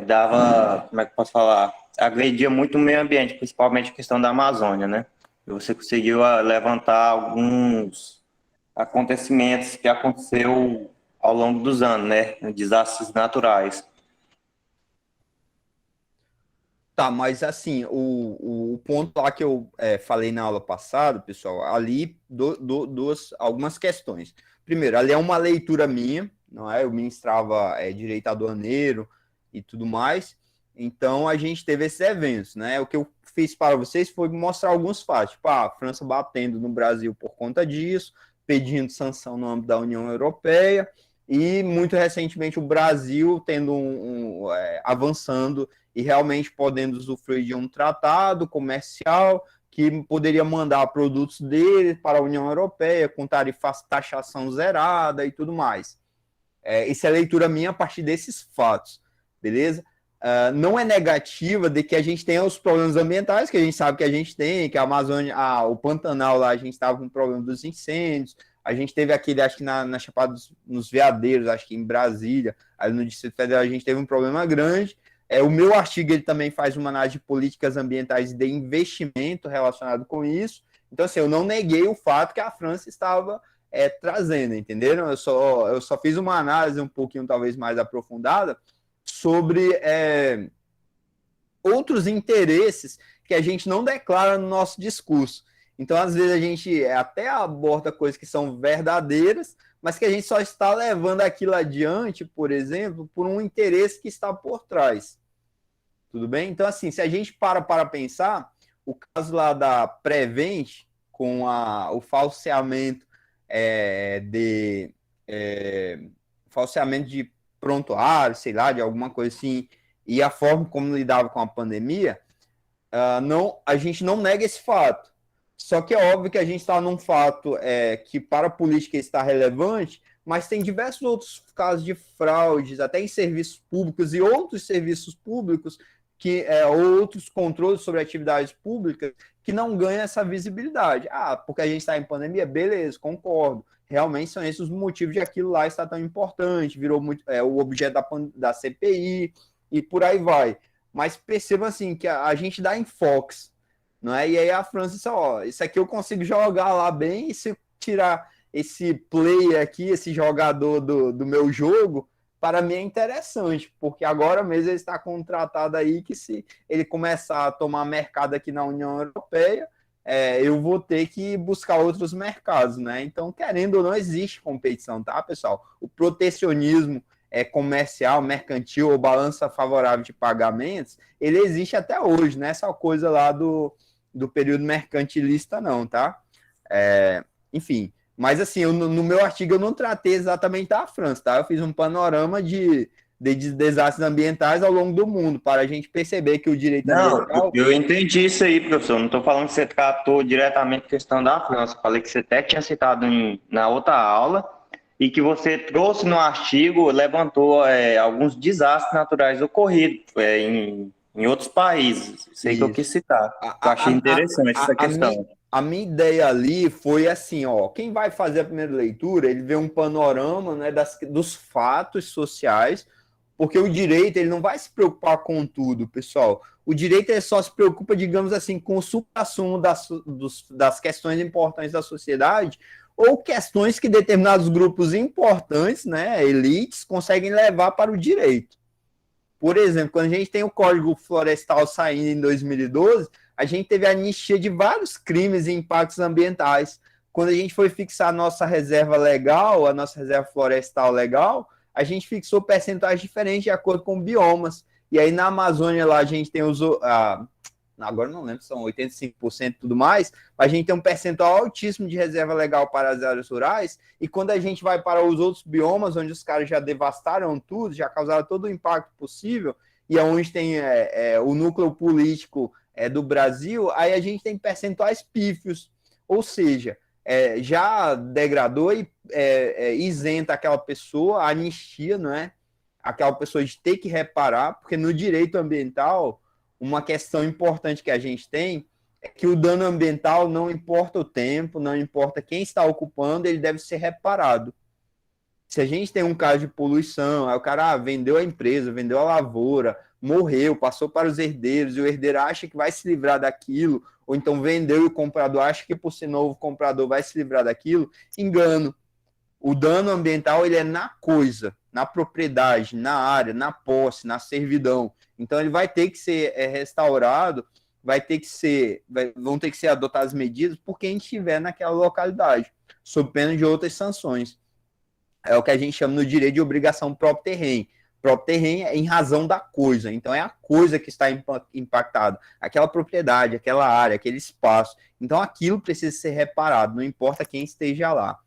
dava, como é que eu posso falar? Agredia muito o meio ambiente, principalmente a questão da Amazônia, né? E você conseguiu levantar alguns acontecimentos que aconteceu ao longo dos anos, né? Desastres naturais. Tá, mas assim, o ponto lá que eu falei na aula passada, pessoal, ali algumas questões. Primeiro, ali é uma leitura minha, não é? Eu ministrava direito aduaneiro e tudo mais, então a gente teve esses eventos, né? O que eu fiz para vocês foi mostrar alguns fatos, tipo, a França batendo no Brasil por conta disso, pedindo sanção no âmbito da União Europeia, e muito recentemente o Brasil tendo avançando e realmente podendo usufruir de um tratado comercial que poderia mandar produtos dele para a União Europeia com taxação zerada e tudo mais. Isso é leitura minha a partir desses fatos, beleza? Não é negativa de que a gente tenha os problemas ambientais, que a gente sabe que a gente tem, que a Amazônia, o Pantanal lá, a gente estava com o problema dos incêndios, a gente teve aquele, acho que na Chapada nos Veadeiros, acho que em Brasília, aí no Distrito Federal a gente teve um problema grande. O meu artigo ele também faz uma análise de políticas ambientais e de investimento relacionado com isso. Então, assim, eu não neguei o fato que a França estava trazendo, entenderam? Eu só fiz uma análise um pouquinho, talvez, mais aprofundada sobre outros interesses que a gente não declara no nosso discurso. Então, às vezes, a gente até aborda coisas que são verdadeiras, mas que a gente só está levando aquilo adiante, por exemplo, por um interesse que está por trás. Tudo bem? Então, assim, se a gente para pensar, o caso lá da Prevent, com o falseamento falseamento de prontuário, sei lá, de alguma coisa assim, e a forma como lidava com a pandemia, a gente não nega esse fato. Só que é óbvio que a gente está num fato que para a política está relevante, mas tem diversos outros casos de fraudes, até em serviços públicos e outros serviços públicos, outros controles sobre atividades públicas que não ganham essa visibilidade. Porque a gente está em pandemia? Beleza, concordo. Realmente são esses os motivos de aquilo lá estar tão importante, virou muito, o objeto da CPI e por aí vai. Mas perceba assim, que a gente dá enfoques, não é? E aí a França disse, isso aqui eu consigo jogar lá bem, e se tirar esse player aqui, esse jogador do meu jogo, para mim é interessante, porque agora mesmo ele está contratado aí que se ele começar a tomar mercado aqui na União Europeia, eu vou ter que buscar outros mercados, né? Então, querendo ou não, existe competição, tá, pessoal? O protecionismo comercial, mercantil ou balança favorável de pagamentos, ele existe até hoje, não é essa coisa lá do período mercantilista, não, tá? Enfim, mas assim, no meu artigo eu não tratei exatamente da França, tá? Eu fiz um panorama de desastres ambientais ao longo do mundo, para a gente perceber que o direito ambiental... Eu entendi isso aí, professor. Não estou falando que você tratou diretamente a questão da França. Falei que você até tinha citado na outra aula e que você trouxe no artigo, levantou alguns desastres naturais ocorridos em outros países. Sei que eu quis citar. Eu achei interessante essa questão. A minha ideia ali foi assim, ó, quem vai fazer a primeira leitura, ele vê um panorama, né, dos fatos sociais, porque o direito ele não vai se preocupar com tudo, pessoal. O direito ele só se preocupa, digamos assim, com o supra-sumo das questões importantes da sociedade ou questões que determinados grupos importantes, né, elites, conseguem levar para o direito. Por exemplo, quando a gente tem o Código Florestal saindo em 2012, a gente teve a anistia de vários crimes e impactos ambientais. Quando a gente foi fixar a nossa reserva legal, a nossa reserva florestal legal, a gente fixou percentuais diferentes de acordo com biomas. E aí na Amazônia lá a gente tem agora não lembro, são 85% e tudo mais, a gente tem um percentual altíssimo de reserva legal para as áreas rurais, e quando a gente vai para os outros biomas, onde os caras já devastaram tudo, já causaram todo o impacto possível, e onde tem o núcleo político do Brasil, aí a gente tem percentuais pífios, ou seja, já degradou e isenta aquela pessoa, a anistia, não é? Aquela pessoa de ter que reparar, porque no direito ambiental, uma questão importante que a gente tem é que o dano ambiental não importa o tempo, não importa quem está ocupando, ele deve ser reparado. Se a gente tem um caso de poluição, aí o cara vendeu a empresa, vendeu a lavoura, morreu, passou para os herdeiros, e o herdeiro acha que vai se livrar daquilo, ou então vendeu e o comprador acha que por ser novo comprador vai se livrar daquilo, engano. O dano ambiental ele é na coisa, na propriedade, na área, na posse, na servidão. Então ele vai ter que ser restaurado, vão ter que ser adotadas medidas por quem estiver naquela localidade, sob pena de outras sanções. É o que a gente chama no direito de obrigação próprio terreno. Próprio terreno é em razão da coisa, então é a coisa que está impactada, aquela propriedade, aquela área, aquele espaço. Então aquilo precisa ser reparado, não importa quem esteja lá.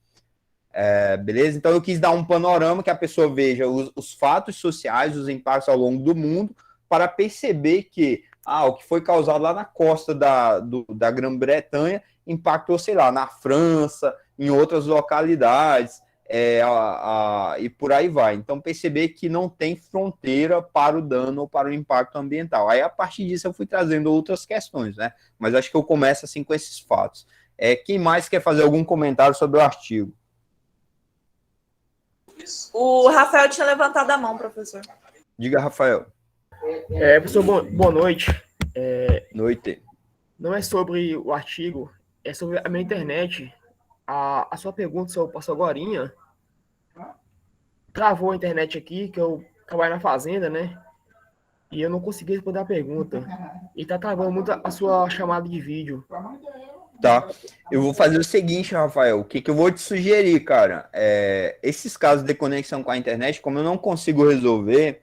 Beleza? Então eu quis dar um panorama que a pessoa veja os fatos sociais, os impactos ao longo do mundo, para perceber que o que foi causado lá na costa da Grã-Bretanha impactou, sei lá, na França, em outras localidades, e por aí vai. Então perceber que não tem fronteira para o dano ou para o impacto ambiental. Aí a partir disso eu fui trazendo outras questões, né? Mas acho que eu começo assim com esses fatos. Quem mais quer fazer algum comentário sobre o artigo? O Rafael tinha levantado a mão, professor. Diga, Rafael. Professor, boa noite. Noite. Não é sobre o artigo, é sobre a minha internet. A sua pergunta, se eu passo agorinha, travou a internet aqui, que eu trabalho na fazenda, né? E eu não consegui responder a pergunta. E tá travando muito a sua chamada de vídeo. Tá. Eu vou fazer o seguinte, Rafael. O que eu vou te sugerir, cara? Esses casos de conexão com a internet, como eu não consigo resolver,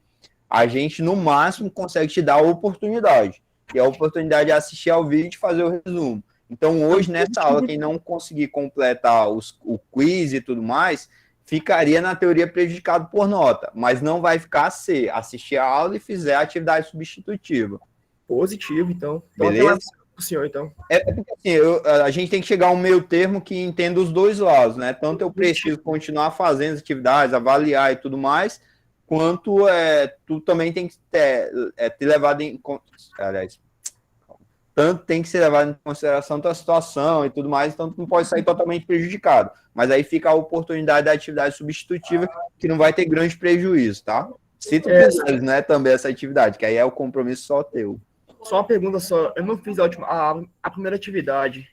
a gente, no máximo, consegue te dar a oportunidade. E a oportunidade é assistir ao vídeo e fazer o resumo. Então, hoje, nessa aula, quem não conseguir completar o quiz e tudo mais, ficaria, na teoria, prejudicado por nota. Mas não vai ficar se assistir a aula e fizer a atividade substitutiva. Positivo, então. Beleza? O senhor, então. Porque assim, a gente tem que chegar a um meio termo que entenda os dois lados, né? Tanto eu preciso continuar fazendo as atividades, avaliar e tudo mais, quanto tu também tem que ter levado em aliás, tanto tem que ser levado em consideração a tua situação e tudo mais, então tu não pode sair totalmente prejudicado. Mas aí fica a oportunidade da atividade substitutiva, que não vai ter grande prejuízo, tá? Se tu quiseres, né, também essa atividade, que aí é o compromisso só teu. Só uma pergunta só. Eu não fiz a primeira atividade.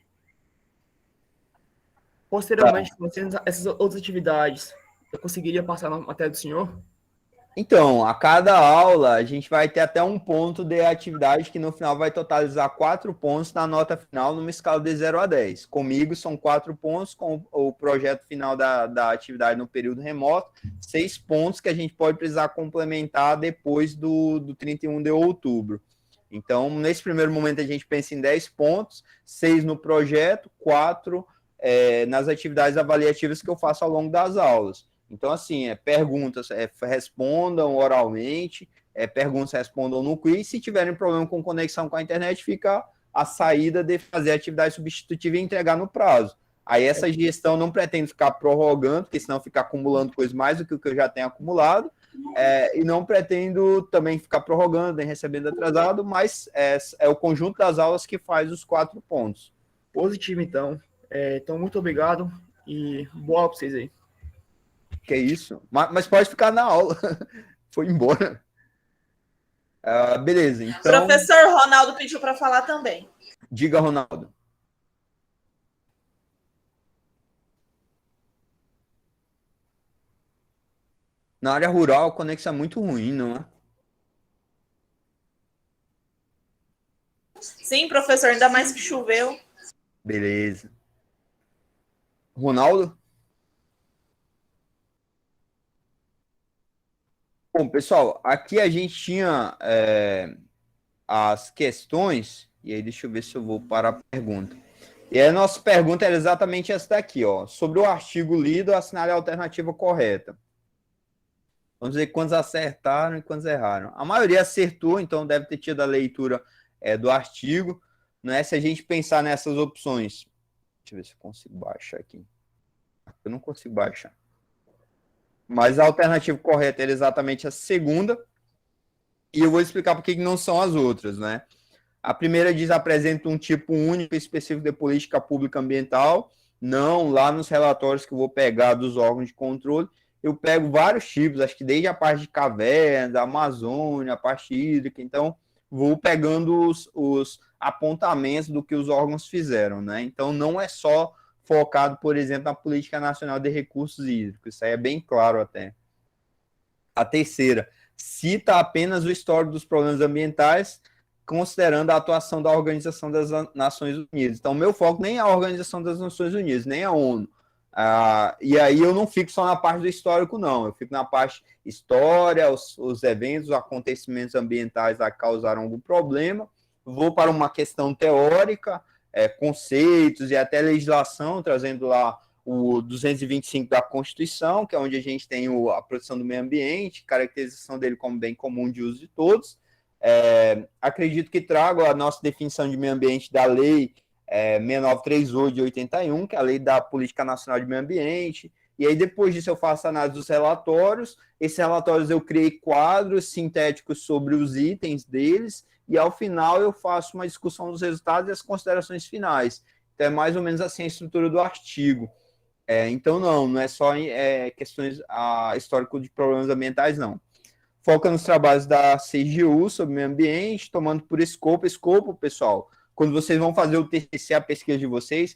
Posteriormente, fazendo essas outras atividades, eu conseguiria passar na matéria do senhor? Então, a cada aula, a gente vai ter até um ponto de atividade que no final vai totalizar 4 pontos na nota final, numa escala de 0 a 10. Comigo são 4 pontos, com o projeto final da atividade no período remoto, 6 pontos que a gente pode precisar complementar depois do 31 de outubro. Então, nesse primeiro momento, a gente pensa em 10 pontos, 6 no projeto, 4 nas atividades avaliativas que eu faço ao longo das aulas. Então, assim, perguntas, respondam oralmente, perguntas, respondam no quiz. Se tiverem problema com conexão com a internet, fica a saída de fazer atividade substitutiva e entregar no prazo. Aí essa gestão não pretende ficar prorrogando, porque senão fica acumulando coisas mais do que o que eu já tenho acumulado, e não pretendo também ficar prorrogando, nem recebendo atrasado, mas é o conjunto das aulas que faz os 4 pontos. Positivo, então. Então, muito obrigado e boa aula para vocês aí. Que é isso? Mas pode ficar na aula. Foi embora. Beleza, então... Professor Ronaldo pediu para falar também. Diga, Ronaldo. Na área rural, a conexão é muito ruim, não é? Sim, professor, ainda mais que choveu. Beleza. Ronaldo? Bom, pessoal, aqui a gente tinha as questões, e aí deixa eu ver se eu vou para a pergunta. E a nossa pergunta era exatamente essa daqui, ó. Sobre o artigo lido, assinale a alternativa correta. Vamos ver quantos acertaram e quantos erraram. A maioria acertou, então deve ter tido a leitura do artigo. Né? Se a gente pensar nessas opções... Deixa eu ver se eu consigo baixar aqui. Eu não consigo baixar. Mas a alternativa correta era exatamente a segunda. E eu vou explicar por que não são as outras, né? A primeira diz apresenta um tipo único e específico de política pública ambiental. Não, lá nos relatórios que eu vou pegar dos órgãos de controle, eu pego vários tipos, acho que desde a parte de cavernas, da Amazônia, a parte hídrica, então vou pegando os apontamentos do que os órgãos fizeram, né? Então não é só focado, por exemplo, na Política Nacional de Recursos Hídricos, isso aí é bem claro até. A terceira, cita apenas o histórico dos problemas ambientais, considerando a atuação da Organização das Nações Unidas. Então, meu foco nem é a Organização das Nações Unidas, nem a ONU. E aí eu não fico só na parte do histórico, não. Eu fico na parte história, os eventos, os acontecimentos ambientais que causaram algum problema. Vou para uma questão teórica, conceitos e até legislação, trazendo lá o 225 da Constituição, que é onde a gente tem a proteção do meio ambiente, caracterização dele como bem comum de uso de todos. Acredito que trago a nossa definição de meio ambiente da Lei 6938 de 81, que é a Lei da Política Nacional de Meio Ambiente, e aí depois disso eu faço análise dos relatórios. Esses relatórios eu criei quadros sintéticos sobre os itens deles, e ao final eu faço uma discussão dos resultados e as considerações finais. Então é mais ou menos assim a estrutura do artigo. Então não é só questões histórico de problemas ambientais, não. Foca nos trabalhos da CGU sobre meio ambiente, tomando por escopo. Escopo, pessoal, quando vocês vão fazer o TCC, a pesquisa de vocês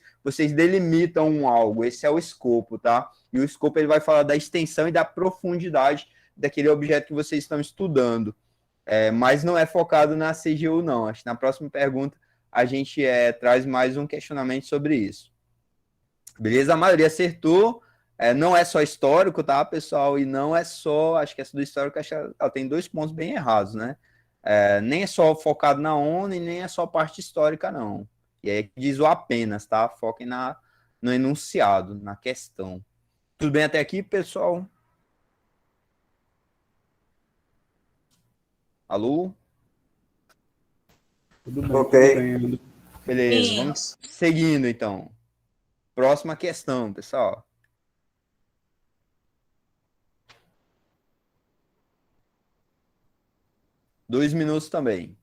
delimitam algo, esse é o escopo, tá? E o escopo ele vai falar da extensão e da profundidade daquele objeto que vocês estão estudando. Mas não é focado na CGU, não. Acho que na próxima pergunta a gente traz mais um questionamento sobre isso. Beleza? A maioria acertou. Não é só histórico, tá, pessoal? E não é só... Acho que essa do histórico ela tem 2 pontos bem errados, né? Nem é só focado na ONU e nem é só parte histórica, não. E aí diz o apenas, tá? Foquem no enunciado, na questão. Tudo bem até aqui, pessoal? Alô? Tudo bem, Ok. tudo bem. Beleza, Sim. vamos seguindo, então. Próxima questão, pessoal. Dois minutos também.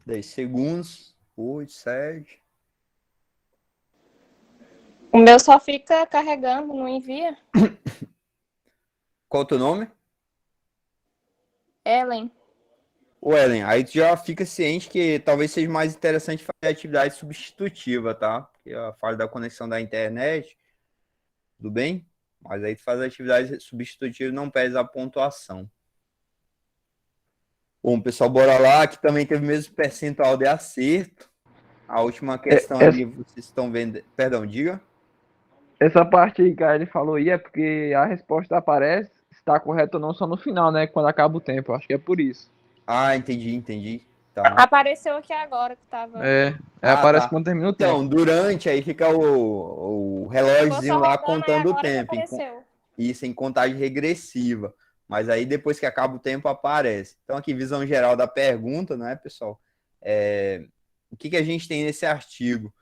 10 segundos. 8, 7. O meu só fica carregando, não envia. Qual o teu nome? Ellen. Ô, Ellen, aí tu já fica ciente que talvez seja mais interessante fazer atividade substitutiva, tá? Porque a falha da conexão da internet, tudo bem? Mas aí tu faz atividade substitutiva e não pesa a pontuação. Bom, pessoal, bora lá, que também teve o mesmo percentual de acerto. A última questão ali, vocês estão vendo... Perdão, diga. Essa parte aí que ele falou aí é porque a resposta aparece se está correta ou não só no final, né? Quando acaba o tempo. Acho que é por isso. Ah, entendi. Tá. Apareceu aqui agora que tava. Aparece Tá. quando termina o Então, tempo. durante, aí fica o Ficou relógiozinho só lá rodando aí contando o agora que tempo. apareceu. Isso em contagem regressiva. Mas aí depois que acaba o tempo aparece. Então aqui visão geral da pergunta, né, pessoal? O que a gente tem nesse artigo?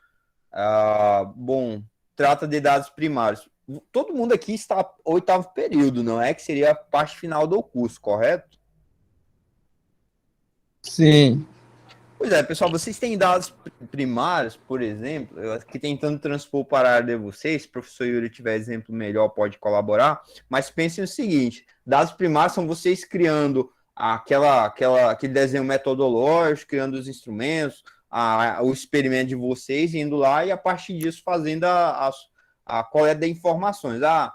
Bom, trata de dados primários. Todo mundo aqui está no 8º período, não é? Que seria a parte final do curso, correto? Sim. Pois é, pessoal, vocês têm dados primários, por exemplo, eu aqui tentando transpor para a área de vocês, se o professor Yuri tiver exemplo melhor, pode colaborar, mas pensem o seguinte, dados primários são vocês criando aquele desenho metodológico, criando os instrumentos, o experimento de vocês, indo lá e a partir disso fazendo a coleta de informações. A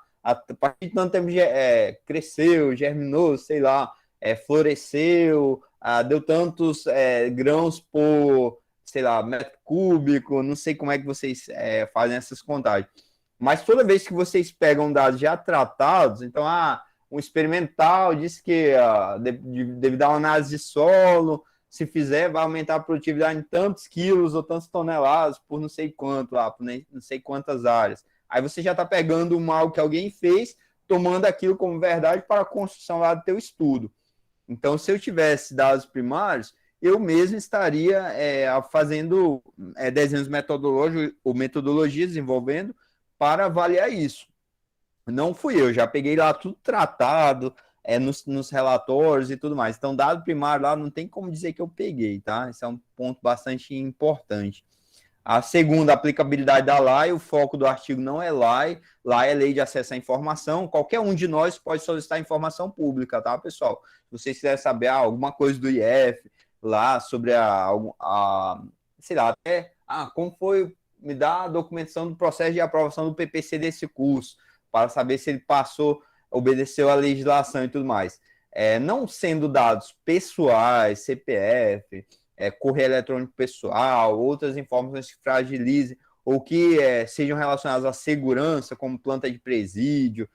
partir de tanto tempo cresceu, germinou, sei lá, floresceu, deu tantos grãos por, sei lá, metro cúbico, não sei como é que vocês fazem essas contagens. Mas toda vez que vocês pegam dados já tratados, então, um experimental diz que devido a uma análise de solo, se fizer, vai aumentar a produtividade em tantos quilos ou tantas toneladas por não sei quanto lá, por não sei quantas áreas. Aí você já está pegando algo que alguém fez, tomando aquilo como verdade para a construção lá do teu estudo. Então, se eu tivesse dados primários, eu mesmo estaria fazendo desenhos metodológicos ou metodologias desenvolvendo para avaliar isso. Não fui eu, já peguei lá tudo tratado nos relatórios e tudo mais. Então, dado primário lá não tem como dizer que eu peguei, tá? Esse é um ponto bastante importante. A segunda, aplicabilidade da lei, o foco do artigo não é lei, lei é lei de acesso à informação, qualquer um de nós pode solicitar informação pública, tá, pessoal? Se vocês quiserem saber alguma coisa do IF, lá sobre sei lá, até, como foi, me dá a documentação do processo de aprovação do PPC desse curso, para saber se ele passou, obedeceu à legislação e tudo mais. Não sendo dados pessoais, CPF, correio eletrônico pessoal, outras informações que fragilizem ou que sejam relacionadas à segurança, como planta de presídio,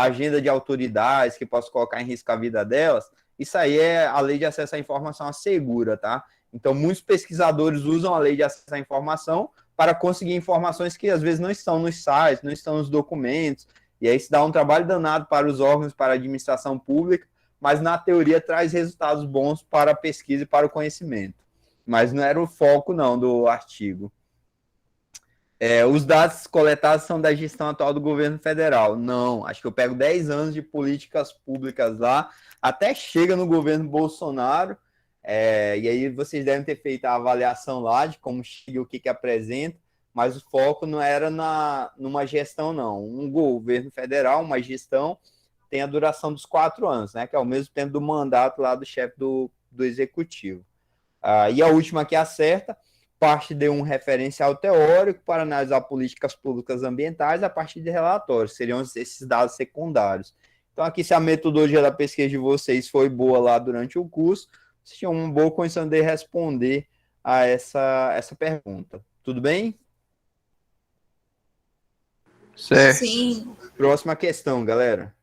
agenda de autoridades que possam colocar em risco a vida delas, isso aí é a lei de acesso à informação assegura, tá? Então, muitos pesquisadores usam a lei de acesso à informação para conseguir informações que às vezes não estão nos sites, não estão nos documentos, e aí se dá um trabalho danado para os órgãos, para a administração pública, mas na teoria traz resultados bons para a pesquisa e para o conhecimento. Mas não era o foco, não, do artigo. Os dados coletados são da gestão atual do governo federal. Não, acho que eu pego 10 anos de políticas públicas lá, até chega no governo Bolsonaro, e aí vocês devem ter feito a avaliação lá de como chega, o que apresenta, mas o foco não era numa gestão, não. Um governo federal, uma gestão, tem a duração dos 4 anos, né, que é ao mesmo tempo do mandato lá do chefe do executivo. E a última que acerta, parte de um referencial teórico para analisar políticas públicas ambientais a partir de relatórios, seriam esses dados secundários. Então, aqui, se a metodologia da pesquisa de vocês foi boa lá durante o curso, vocês tinham uma boa condição de responder a essa pergunta. Tudo bem? Certo. Sim. Próxima questão, galera.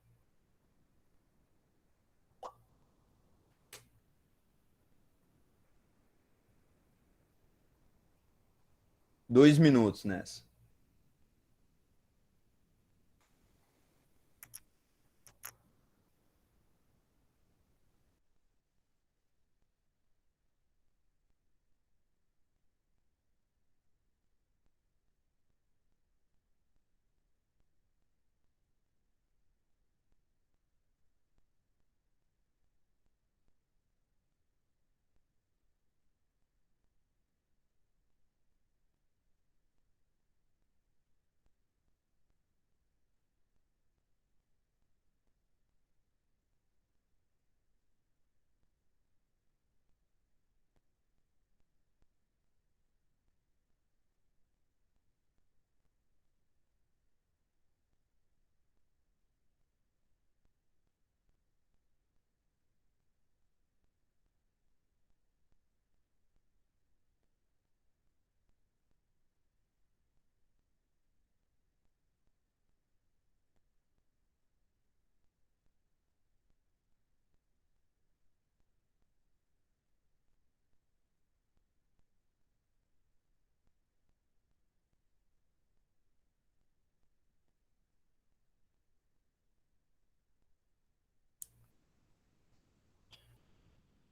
Dois minutos nessa.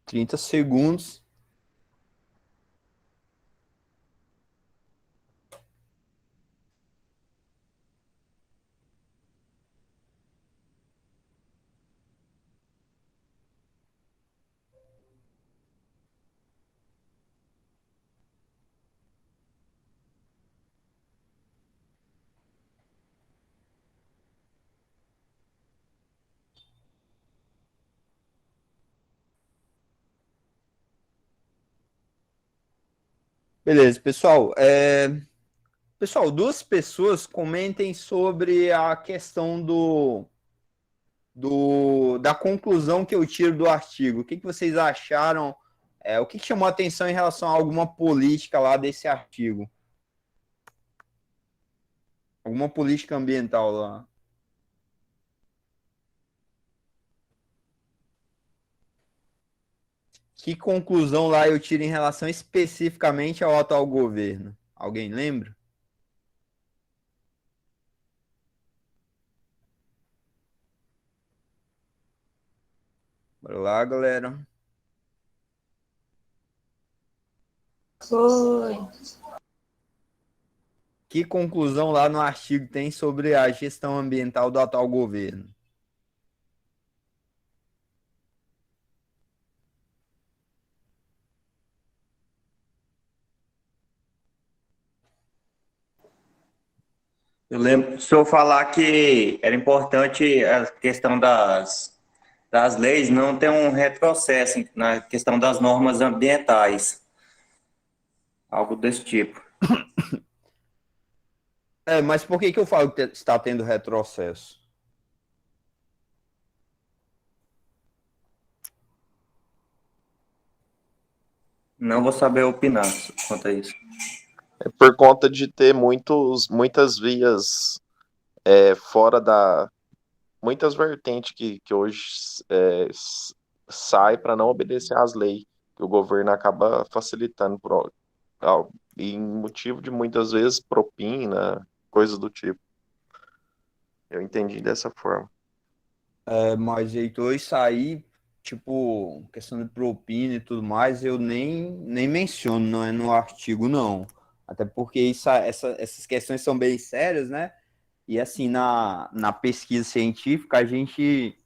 30 segundos. Beleza, pessoal. Pessoal, 2 pessoas comentem sobre a questão da conclusão que eu tiro do artigo. O que vocês acharam? O que chamou a atenção em relação a alguma política lá desse artigo? Alguma política ambiental lá? Que conclusão lá eu tiro em relação especificamente ao atual governo? Alguém lembra? Bora lá, galera. Foi. Que conclusão lá no artigo tem sobre a gestão ambiental do atual governo? Eu lembro do senhor falar que era importante a questão das leis não ter um retrocesso na questão das normas ambientais. Algo desse tipo. Mas por que eu falo que está tendo retrocesso? Não vou saber opinar quanto a isso. É por conta de ter muitas vias fora da... Muitas vertentes que hoje sai para não obedecer às leis, que o governo acaba facilitando em motivo de muitas vezes propina, coisas do tipo. Eu entendi dessa forma. Mas, Heitor, isso aí, tipo, questão de propina e tudo mais, eu nem menciono, não é no artigo, não. Até porque essas questões são bem sérias, né? E, assim, na pesquisa científica, a gente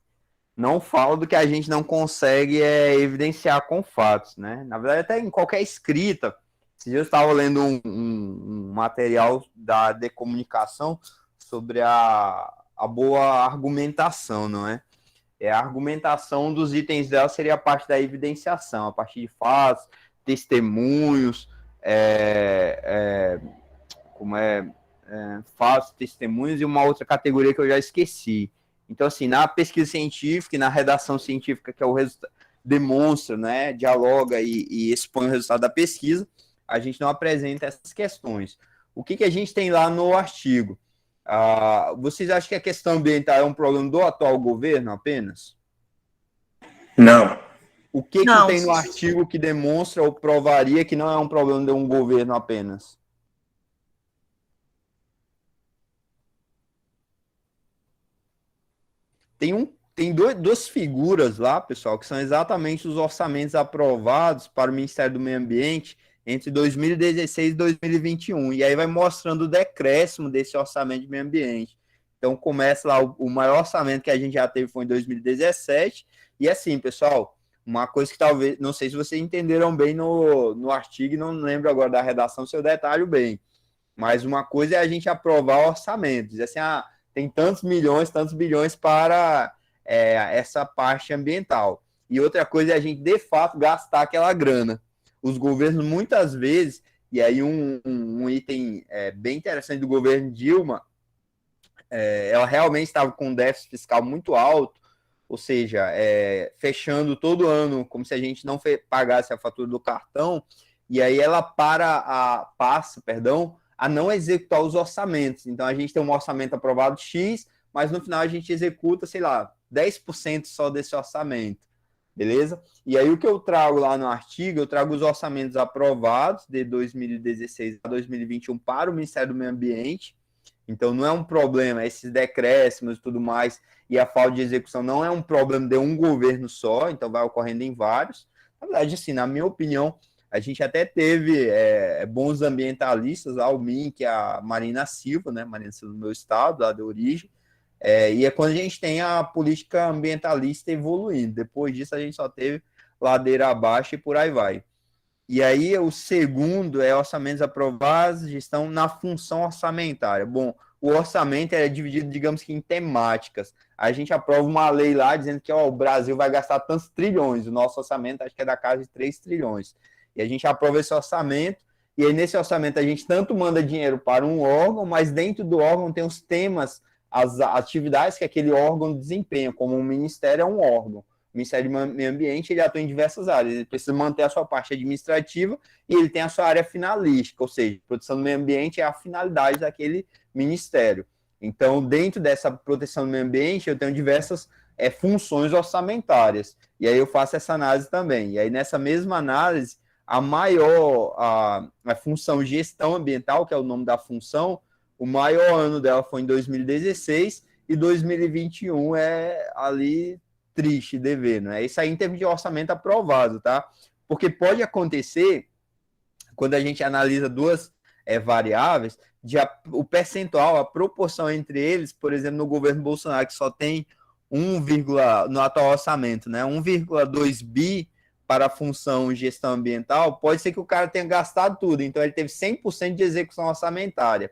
não fala do que a gente não consegue evidenciar com fatos, né? Na verdade, até em qualquer escrita. Esses dias eu estava lendo um material da Decomunicação sobre a boa argumentação, não é? A argumentação dos itens dela seria a parte da evidenciação, a partir de fatos, testemunhos, fatos, testemunhos e uma outra categoria que eu já esqueci. Então, assim, na pesquisa científica e na redação científica, que é o resultado, demonstra, né, dialoga e expõe o resultado da pesquisa, a gente não apresenta essas questões. O que a gente tem lá no artigo? Vocês acham que a questão ambiental é um problema do atual governo apenas? Não. O que tem no artigo que demonstra ou provaria que não é um problema de um governo apenas? Tem duas figuras lá, pessoal, que são exatamente os orçamentos aprovados para o Ministério do Meio Ambiente entre 2016 e 2021. E aí vai mostrando o decréscimo desse orçamento de meio ambiente. Então começa lá, o maior orçamento que a gente já teve foi em 2017. E assim, pessoal, uma coisa que talvez, não sei se vocês entenderam bem no artigo, não lembro agora da redação, se eu detalho bem. Mas uma coisa é a gente aprovar orçamento, dizer assim, tem tantos bilhões para essa parte ambiental. E outra coisa é a gente, de fato, gastar aquela grana. Os governos, muitas vezes, e aí um item bem interessante do governo Dilma, ela realmente estava com um déficit fiscal muito alto, ou seja, fechando todo ano, como se a gente não pagasse a fatura do cartão, e aí ela passa a não executar os orçamentos. Então, a gente tem um orçamento aprovado X, mas no final a gente executa, sei lá, 10% só desse orçamento, beleza? E aí o que eu trago lá no artigo, eu trago os orçamentos aprovados de 2016 a 2021 para o Ministério do Meio Ambiente. Então, não é um problema, esses decréscimos e tudo mais, e a falta de execução não é um problema de um governo só, então vai ocorrendo em vários. Na verdade, assim, na minha opinião, a gente até teve bons ambientalistas, lá, o MINC, a Marina Silva, né? Marina Silva do meu estado, lá de origem, e é quando a gente tem a política ambientalista evoluindo. Depois disso, a gente só teve ladeira abaixo e por aí vai. E aí, o segundo é orçamentos aprovados, gestão na função orçamentária. Bom, o orçamento é dividido, digamos que, em temáticas. A gente aprova uma lei lá dizendo que o Brasil vai gastar tantos trilhões. O nosso orçamento acho que é da casa de 3 trilhões. E a gente aprova esse orçamento, e aí nesse orçamento a gente tanto manda dinheiro para um órgão, mas dentro do órgão tem os temas, as atividades que aquele órgão desempenha, como um ministério é um órgão. O Ministério do Meio Ambiente, ele atua em diversas áreas, ele precisa manter a sua parte administrativa e ele tem a sua área finalística, ou seja, proteção do meio ambiente é a finalidade daquele ministério. Então, dentro dessa proteção do meio ambiente, eu tenho diversas funções orçamentárias, e aí eu faço essa análise também. E aí, nessa mesma análise, a função gestão ambiental, que é o nome da função, o maior ano dela foi em 2016, e 2021 é ali triste de ver, né? Isso aí em termos de orçamento aprovado, tá? Porque pode acontecer, quando a gente analisa duas variáveis, o percentual, a proporção entre eles, por exemplo, no governo Bolsonaro, que só tem no atual orçamento, né? 1,2 bi para a função gestão ambiental, pode ser que o cara tenha gastado tudo, então ele teve 100% de execução orçamentária.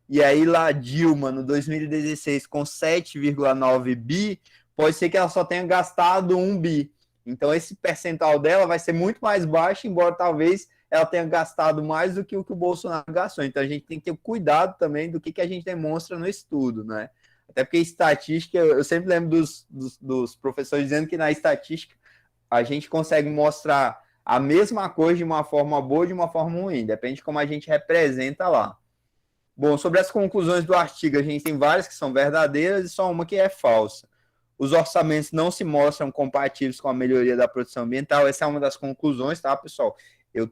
E aí lá Dilma, no 2016, com 7,9 bi, pode ser que ela só tenha gastado 1 bi. Então, esse percentual dela vai ser muito mais baixo, embora talvez ela tenha gastado mais do que o Bolsonaro gastou. Então, a gente tem que ter cuidado também do que a gente demonstra no estudo, né? Até porque estatística, eu sempre lembro dos professores dizendo que na estatística a gente consegue mostrar a mesma coisa de uma forma boa ou de uma forma ruim, depende de como a gente representa lá. Bom, sobre as conclusões do artigo, a gente tem várias que são verdadeiras e só uma que é falsa. Os orçamentos não se mostram compatíveis com a melhoria da produção ambiental. Essa é uma das conclusões, tá, pessoal?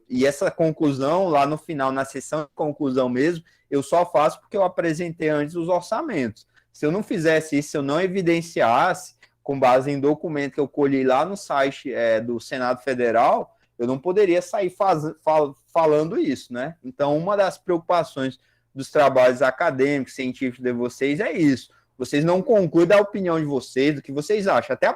E essa conclusão, lá no final, na sessão de conclusão mesmo, eu só faço porque eu apresentei antes os orçamentos. Se eu não fizesse isso, se eu não evidenciasse, com base em documento que eu colhi lá no site do Senado Federal, eu não poderia sair falando isso, né? Então, uma das preocupações dos trabalhos acadêmicos, científicos de vocês é isso. Vocês não concluem da opinião de vocês, do que vocês acham. Até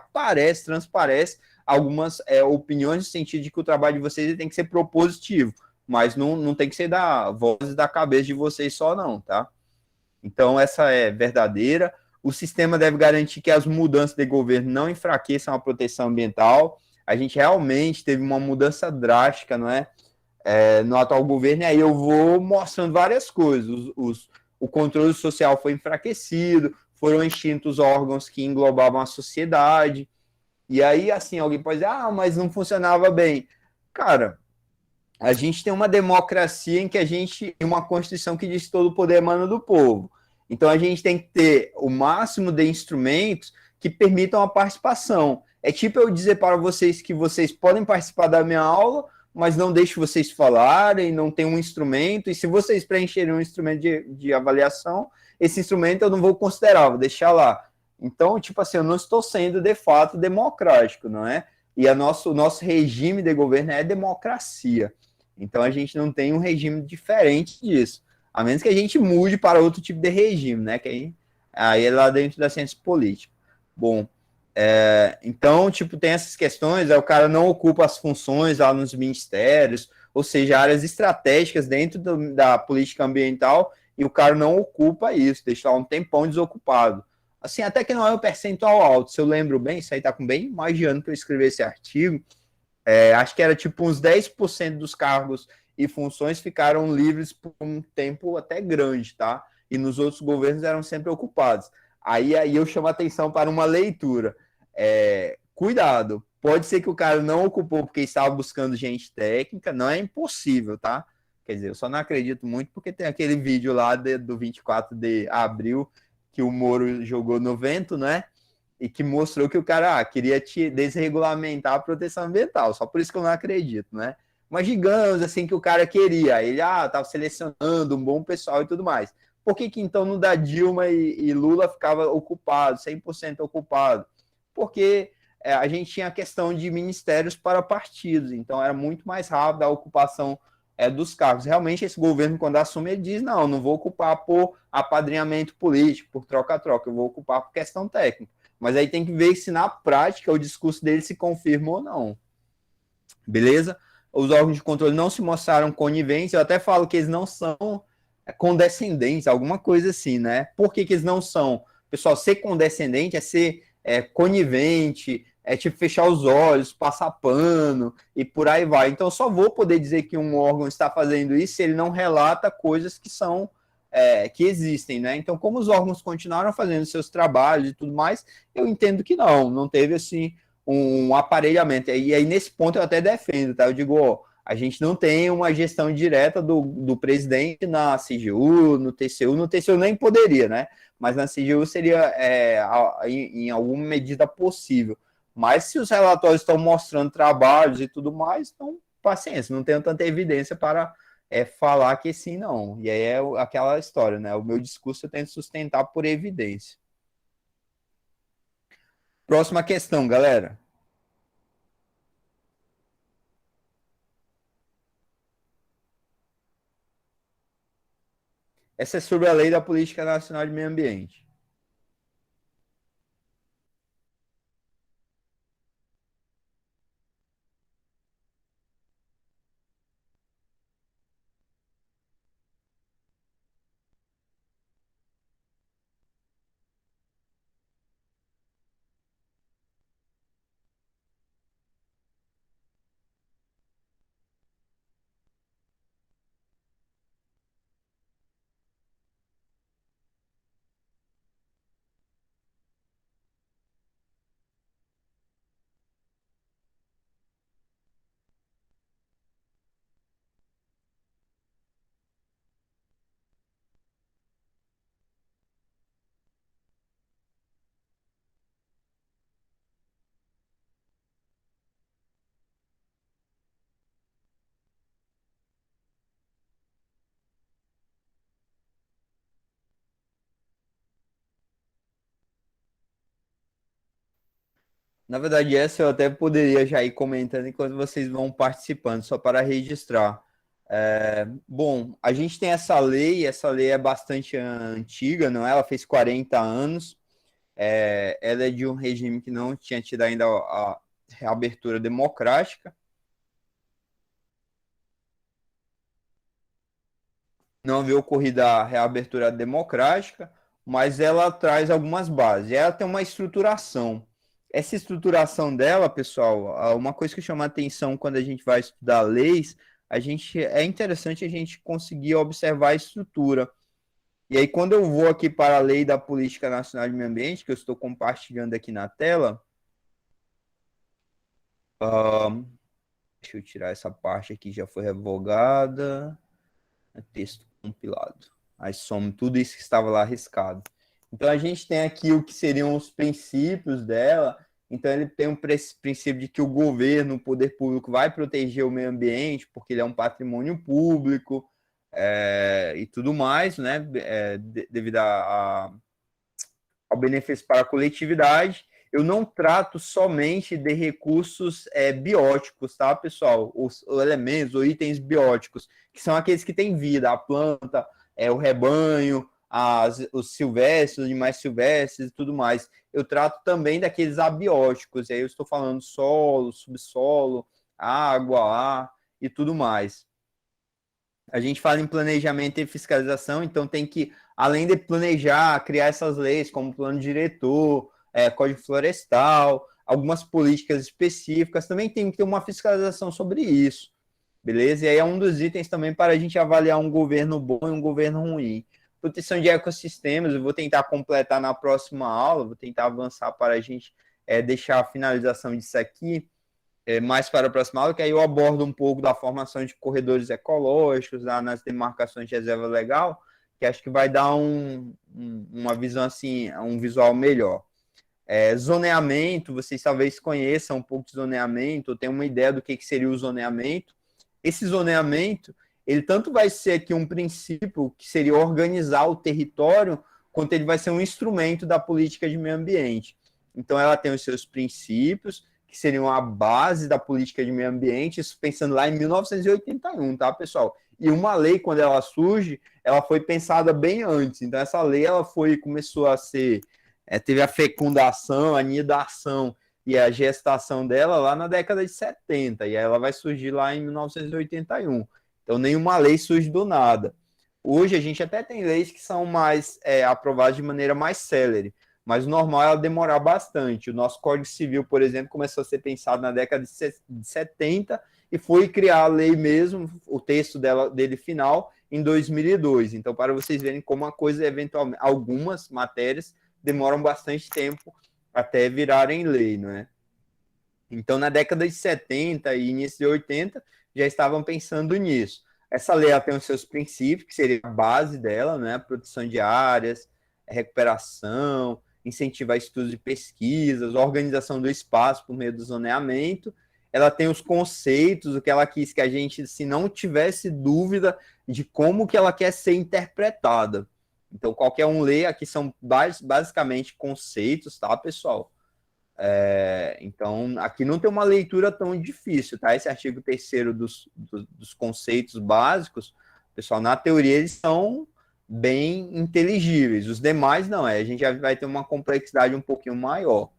transparece algumas opiniões no sentido de que o trabalho de vocês tem que ser propositivo, mas não tem que ser da voz da cabeça de vocês só não, tá? Então, essa é verdadeira. O sistema deve garantir que as mudanças de governo não enfraqueçam a proteção ambiental. A gente realmente teve uma mudança drástica, não é? No atual governo, e aí eu vou mostrando várias coisas. O controle social foi enfraquecido, foram extintos órgãos que englobavam a sociedade, e aí, assim, alguém pode dizer, mas não funcionava bem. Cara, a gente tem uma democracia em que uma Constituição que diz que todo o poder emana do povo. Então, a gente tem que ter o máximo de instrumentos que permitam a participação. É tipo eu dizer para vocês que vocês podem participar da minha aula, mas não deixo vocês falarem, não tem um instrumento, e se vocês preencherem um instrumento de avaliação, esse instrumento eu não vou considerar, vou deixar lá. Então, tipo assim, eu não estou sendo, de fato, democrático, não é? E o nosso regime de governo é democracia. Então, a gente não tem um regime diferente disso, a menos que a gente mude para outro tipo de regime, né? Que aí é lá dentro da ciência política. Bom, então, tipo, tem essas questões, o cara não ocupa as funções lá nos ministérios, ou seja, áreas estratégicas dentro da política ambiental, e o cara não ocupa isso, deixa lá um tempão desocupado. Assim, até que não é um percentual alto, se eu lembro bem, isso aí tá com bem mais de ano que eu escrevi esse artigo, acho que era tipo uns 10% dos cargos e funções ficaram livres por um tempo até grande, tá? E nos outros governos eram sempre ocupados. Aí eu chamo a atenção para uma leitura. Cuidado, pode ser que o cara não ocupou porque estava buscando gente técnica, não é impossível, tá? Quer dizer, eu só não acredito muito porque tem aquele vídeo lá do 24 de abril que o Moro jogou no vento, né? E que mostrou que o cara queria desregulamentar a proteção ambiental, só por isso que eu não acredito, né? Mas digamos assim que o cara queria, ele estava selecionando um bom pessoal e tudo mais. Por que então no da Dilma e Lula ficava ocupado, 100% ocupado? Porque a gente tinha a questão de ministérios para partidos, então era muito mais rápido a ocupação dos cargos. Realmente, esse governo, quando assume, ele diz, não vou ocupar por apadrinhamento político, por troca-troca, eu vou ocupar por questão técnica. Mas aí tem que ver se na prática o discurso dele se confirma ou não. Beleza? Os órgãos de controle não se mostraram coniventes, eu até falo que eles não são condescendentes, alguma coisa assim, né? Por que eles não são? Pessoal, ser condescendente é ser conivente, é tipo fechar os olhos, passar pano e por aí vai. Então, eu só vou poder dizer que um órgão está fazendo isso se ele não relata coisas que são que existem, né? Então, como os órgãos continuaram fazendo seus trabalhos e tudo mais, eu entendo que não teve assim um aparelhamento. E aí, nesse ponto, eu até defendo, tá? Eu digo, ó, a gente não tem uma gestão direta do presidente na CGU, no TCU nem poderia, né? Mas na CGU seria em alguma medida possível. Mas se os relatórios estão mostrando trabalhos e tudo mais, então, paciência, não tenho tanta evidência para falar que sim, não. E aí é aquela história, né? O meu discurso eu tento sustentar por evidência. Próxima questão, galera. Essa é sobre a Lei da Política Nacional de Meio Ambiente. Na verdade, essa eu até poderia já ir comentando enquanto vocês vão participando, só para registrar. Bom, a gente tem essa lei é bastante antiga, não é? Ela fez 40 anos, ela é de um regime que não tinha tido ainda a reabertura democrática. Não havia ocorrido a reabertura democrática, mas ela traz algumas bases. Ela tem uma estruturação. Essa estruturação dela, pessoal, uma coisa que chama a atenção quando a gente vai estudar leis, é interessante a gente conseguir observar a estrutura. E aí, quando eu vou aqui para a Lei da Política Nacional de Meio Ambiente, que eu estou compartilhando aqui na tela, deixa eu tirar essa parte aqui, já foi revogada, texto compilado. Aí some tudo isso que estava lá arriscado. Então, a gente tem aqui o que seriam os princípios dela. Então, ele tem um princípio de que o governo, o poder público, vai proteger o meio ambiente, porque ele é um patrimônio público e tudo mais, né? Devido ao benefício para a coletividade. Eu não trato somente de recursos bióticos, tá, pessoal? Os elementos ou itens bióticos, que são aqueles que têm vida, a planta, o rebanho, os silvestres, os animais silvestres e tudo mais. Eu trato também daqueles abióticos, e aí eu estou falando solo, subsolo, água, ar e tudo mais. A gente fala em planejamento e fiscalização, então tem que, além de planejar, criar essas leis, como plano diretor, Código Florestal, algumas políticas específicas, também tem que ter uma fiscalização sobre isso, beleza? E aí é um dos itens também para a gente avaliar um governo bom e um governo ruim. Proteção de ecossistemas, eu vou tentar completar na próxima aula, vou tentar avançar para a gente deixar a finalização disso aqui mais para a próxima aula, que aí eu abordo um pouco da formação de corredores ecológicos nas demarcações de reserva legal, que acho que vai dar uma visão assim, um visual melhor. Zoneamento, vocês talvez conheçam um pouco de zoneamento, ou tenham uma ideia do que seria o zoneamento. Esse zoneamento, ele tanto vai ser aqui um princípio que seria organizar o território, quanto ele vai ser um instrumento da política de meio ambiente. Então, ela tem os seus princípios, que seriam a base da política de meio ambiente, isso pensando lá em 1981, tá, pessoal? E uma lei, quando ela surge, ela foi pensada bem antes. Então, essa lei ela começou a ser, teve a fecundação, a nidação e a gestação dela lá na década de 70, e aí ela vai surgir lá em 1981. Então, nenhuma lei surge do nada. Hoje, a gente até tem leis que são mais aprovadas de maneira mais célere, mas o normal é ela demorar bastante. O nosso Código Civil, por exemplo, começou a ser pensado na década de 70 e foi criar a lei mesmo, o texto dele final, em 2002. Então, para vocês verem como a coisa, eventualmente, algumas matérias demoram bastante tempo até virarem lei, não é? Então, na década de 70 e início de 80, já estavam pensando nisso. Essa lei ela tem os seus princípios, que seria a base dela, né? Proteção de áreas, recuperação, incentivar estudos e pesquisas, organização do espaço por meio do zoneamento. Ela tem os conceitos, o que ela quis que a gente, se não tivesse dúvida de como que ela quer ser interpretada. Então, qualquer um lê, aqui são basicamente conceitos, tá, pessoal? Então, aqui não tem uma leitura tão difícil, tá? Esse artigo 3º dos conceitos básicos, pessoal, na teoria eles são bem inteligíveis. Os demais não, a gente já vai ter uma complexidade um pouquinho maior.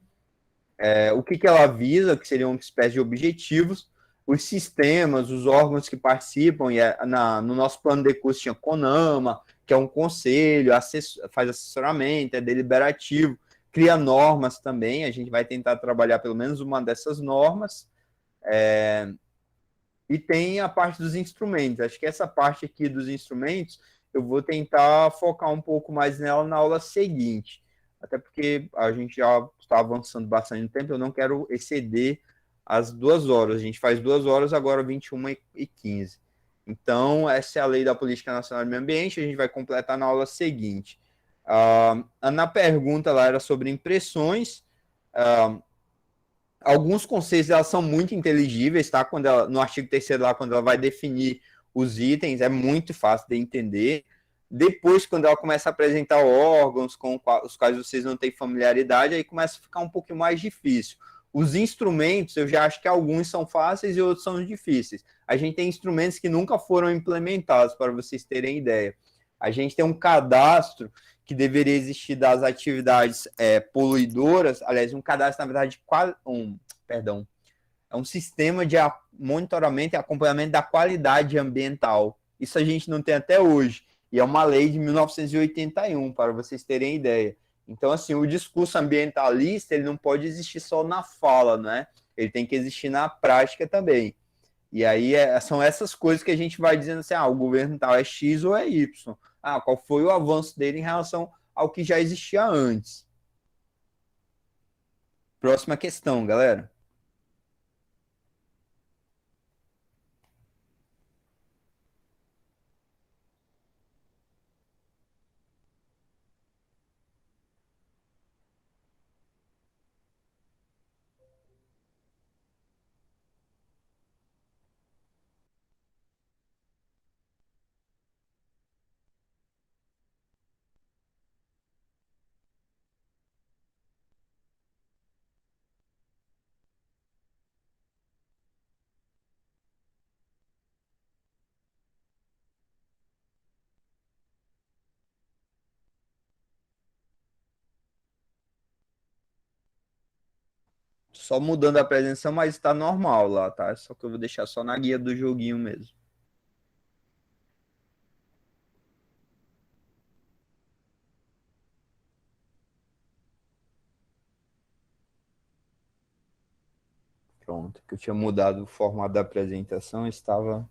O que ela visa, que seriam uma espécie de objetivos, os sistemas, os órgãos que participam, e no nosso plano de curso tinha CONAMA, que é um conselho, faz assessoramento, é deliberativo, cria normas também, a gente vai tentar trabalhar pelo menos uma dessas normas, e tem a parte dos instrumentos. Acho que essa parte aqui dos instrumentos, eu vou tentar focar um pouco mais nela na aula seguinte, até porque a gente já está avançando bastante no tempo, eu não quero exceder as 2 horas, a gente faz 2 horas, agora 21h15. Então, essa é a lei da Política Nacional do Meio Ambiente, a gente vai completar na aula seguinte. Na pergunta lá era sobre impressões, alguns conceitos elas são muito inteligíveis, tá? No artigo 3º lá, quando ela vai definir os itens, é muito fácil de entender. Depois, quando ela começa a apresentar órgãos com os quais vocês não têm familiaridade, aí começa a ficar um pouquinho mais difícil. Os instrumentos, eu já acho que alguns são fáceis e outros são difíceis. A gente tem instrumentos que nunca foram implementados, para vocês terem ideia. A gente tem um cadastro que deveria existir das atividades poluidoras, aliás, um cadastro, na verdade, é um sistema de monitoramento e acompanhamento da qualidade ambiental. Isso a gente não tem até hoje, e é uma lei de 1981, para vocês terem ideia. Então, assim, o discurso ambientalista, ele não pode existir só na fala, né? Ele tem que existir na prática também. E aí são essas coisas que a gente vai dizendo assim, o governo tal é X ou é Y. Qual foi o avanço dele em relação ao que já existia antes. Próxima questão, galera. Só mudando a presença, mas está normal lá, tá? Só que eu vou deixar só na guia do joguinho mesmo. Pronto, que eu tinha mudado o formato da apresentação, estava...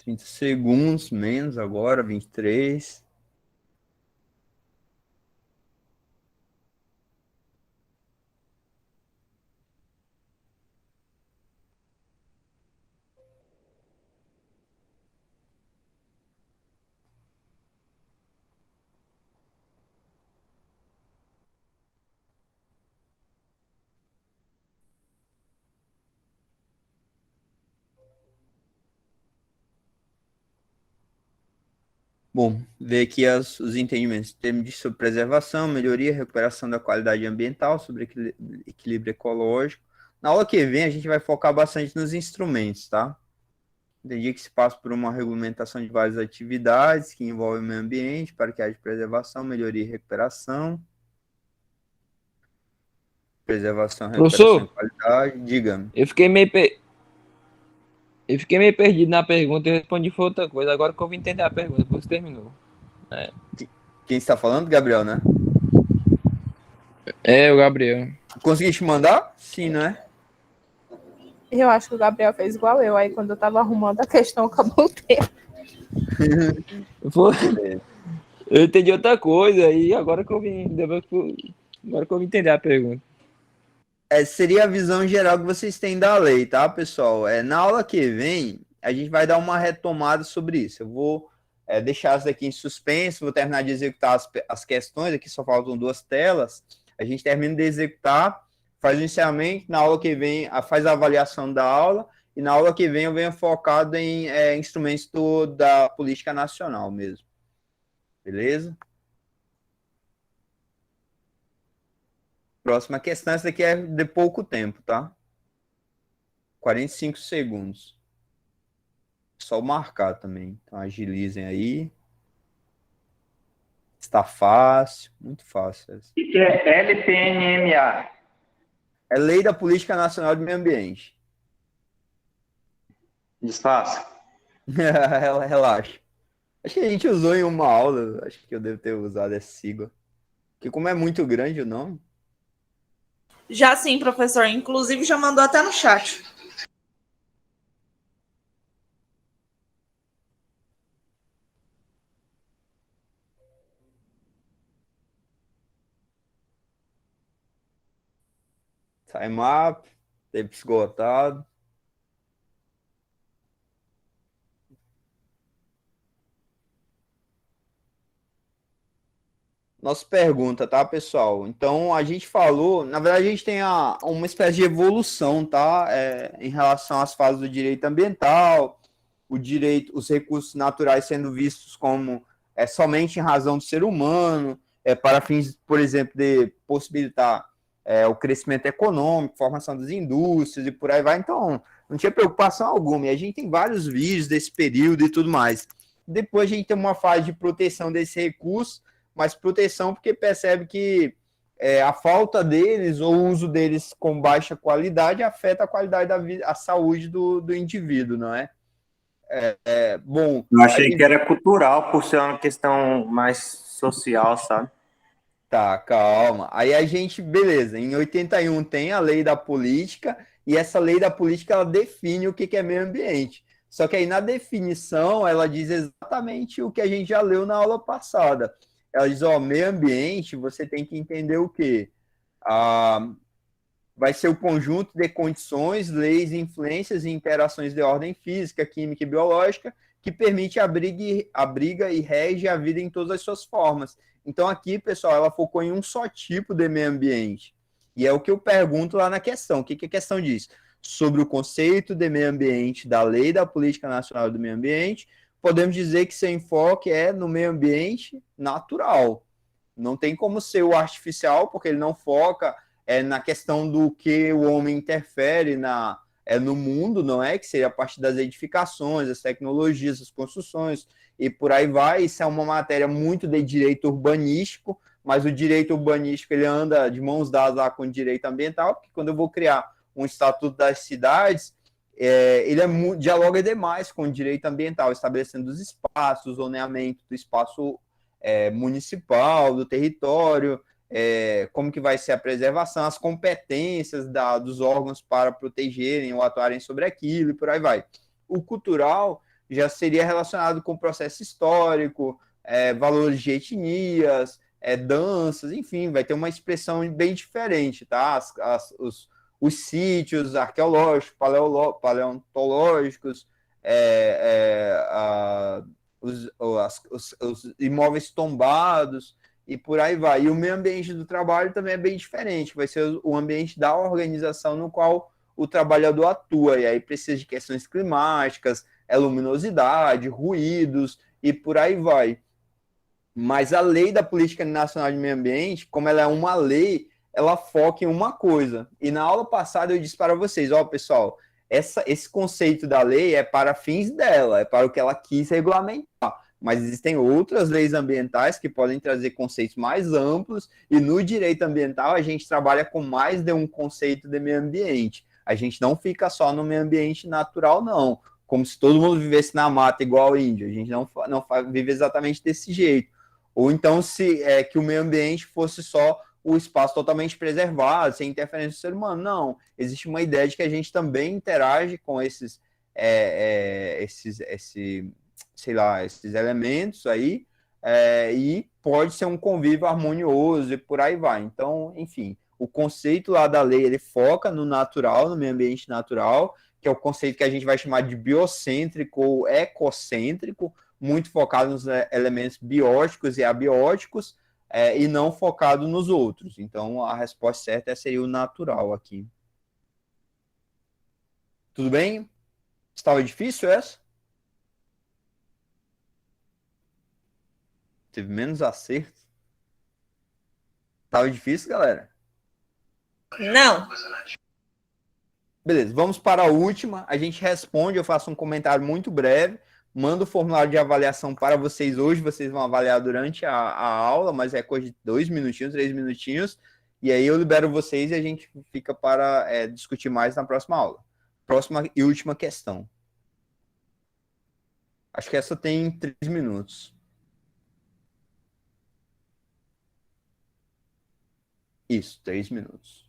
30 segundos, menos agora, 23. Bom, ver aqui os entendimentos. Temos sobre preservação, melhoria, recuperação da qualidade ambiental, sobre equilíbrio ecológico. Na aula que vem, a gente vai focar bastante nos instrumentos, tá? Entendi que se passa por uma regulamentação de várias atividades que envolvem o meio ambiente, para que haja preservação, melhoria e recuperação. Preservação, recuperação e qualidade. Diga-me. Eu fiquei meio perdido na pergunta e respondi foi outra coisa. Agora que eu vim entender a pergunta, depois terminou. Quem está falando? Gabriel, né? É, o Gabriel. Conseguiste mandar? Sim, né? Eu acho que o Gabriel fez igual eu. Aí quando eu tava arrumando a questão, acabou o tempo. Eu entendi outra coisa e agora que eu vim entender a pergunta. Seria a visão geral que vocês têm da lei, tá, pessoal? Na aula que vem, a gente vai dar uma retomada sobre isso. Eu vou deixar isso aqui em suspenso, vou terminar de executar as questões, aqui só faltam 2 telas. A gente termina de executar, faz o encerramento, na aula que vem faz a avaliação da aula, e na aula que vem eu venho focado em instrumentos da política nacional mesmo. Beleza? Próxima questão, essa daqui é de pouco tempo, tá? 45 segundos. Só marcar também. Então, agilizem aí. Está fácil, muito fácil. O que é LPNMA? É Lei da Política Nacional de Meio Ambiente. Desfácil. Relaxa. Acho que a gente usou em uma aula, acho que eu devo ter usado essa sigla. Porque como é muito grande o nome... Já sim, professor. Inclusive, já mandou até no chat. Time up, tempo esgotado. Nossa pergunta, tá, pessoal? Então, a gente falou, na verdade, a gente tem uma espécie de evolução, tá? Em relação às fases do direito ambiental, os recursos naturais sendo vistos como somente em razão do ser humano, para fins, por exemplo, de possibilitar o crescimento econômico, formação das indústrias e por aí vai. Então, não tinha preocupação alguma. E a gente tem vários vídeos desse período e tudo mais. Depois a gente tem uma fase de proteção desse recurso, mas proteção porque percebe que a falta deles ou o uso deles com baixa qualidade afeta a qualidade da vida, a saúde do indivíduo, não é? Bom, eu achei que era cultural, por ser uma questão mais social, sabe? Tá, calma. Aí a gente, beleza, em 81 tem a lei da política, e essa lei da política ela define o que é meio ambiente. Só que aí na definição ela diz exatamente o que a gente já leu na aula passada. Ela diz, meio ambiente, você tem que entender o quê? Vai ser o conjunto de condições, leis, influências e interações de ordem física, química e biológica que permite abriga e rege a vida em todas as suas formas. Então aqui, pessoal, ela focou em um só tipo de meio ambiente. E é o que eu pergunto lá na questão. O que a questão diz? Sobre o conceito de meio ambiente da Lei da Política Nacional do Meio Ambiente, podemos dizer que seu enfoque é no meio ambiente natural. Não tem como ser o artificial, porque ele não foca na questão do que o homem interfere no mundo, não é? Que seria a partir das edificações, as tecnologias, as construções, e por aí vai. Isso é uma matéria muito de direito urbanístico, mas o direito urbanístico ele anda de mãos dadas lá com o direito ambiental, porque quando eu vou criar um estatuto das cidades, ele dialoga demais com o direito ambiental, estabelecendo os espaços, o zoneamento do espaço municipal, do território, como que vai ser a preservação, as competências dos órgãos para protegerem ou atuarem sobre aquilo, e por aí vai. O cultural já seria relacionado com processo histórico, valores de etnias, danças, enfim, vai ter uma expressão bem diferente, tá? Os sítios arqueológicos, paleontológicos, os imóveis tombados e por aí vai. E o meio ambiente do trabalho também é bem diferente, vai ser o ambiente da organização no qual o trabalhador atua, e aí precisa de questões climáticas, luminosidade, ruídos e por aí vai. Mas a lei da Política Nacional de Meio Ambiente, como ela é uma lei, ela foca em uma coisa. E na aula passada eu disse para vocês, ó, pessoal, esse conceito da lei é para fins dela, é para o que ela quis regulamentar. Mas existem outras leis ambientais que podem trazer conceitos mais amplos, e no direito ambiental a gente trabalha com mais de um conceito de meio ambiente. A gente não fica só no meio ambiente natural, não. Como se todo mundo vivesse na mata igual índio. A gente não vive exatamente desse jeito. Ou então se que o meio ambiente fosse só o espaço totalmente preservado, sem interferência do ser humano. Não, existe uma ideia de que a gente também interage com esses elementos aí, e pode ser um convívio harmonioso e por aí vai. Então, enfim, o conceito lá da lei, ele foca no natural, no meio ambiente natural, que é o conceito que a gente vai chamar de biocêntrico ou ecocêntrico, muito focado nos elementos bióticos e abióticos, e não focado nos outros. Então, a resposta certa seria o natural aqui. Tudo bem? Estava difícil essa? Teve menos acerto? Estava difícil, galera? Não. Beleza, vamos para a última. A gente responde, eu faço um comentário muito breve, mando o formulário de avaliação para vocês hoje. Vocês vão avaliar durante a aula, mas é coisa de 2 minutinhos, 3 minutinhos. E aí eu libero vocês e a gente fica para discutir mais na próxima aula. Próxima e última questão. Acho que essa tem 3 minutos. Isso, 3 minutos.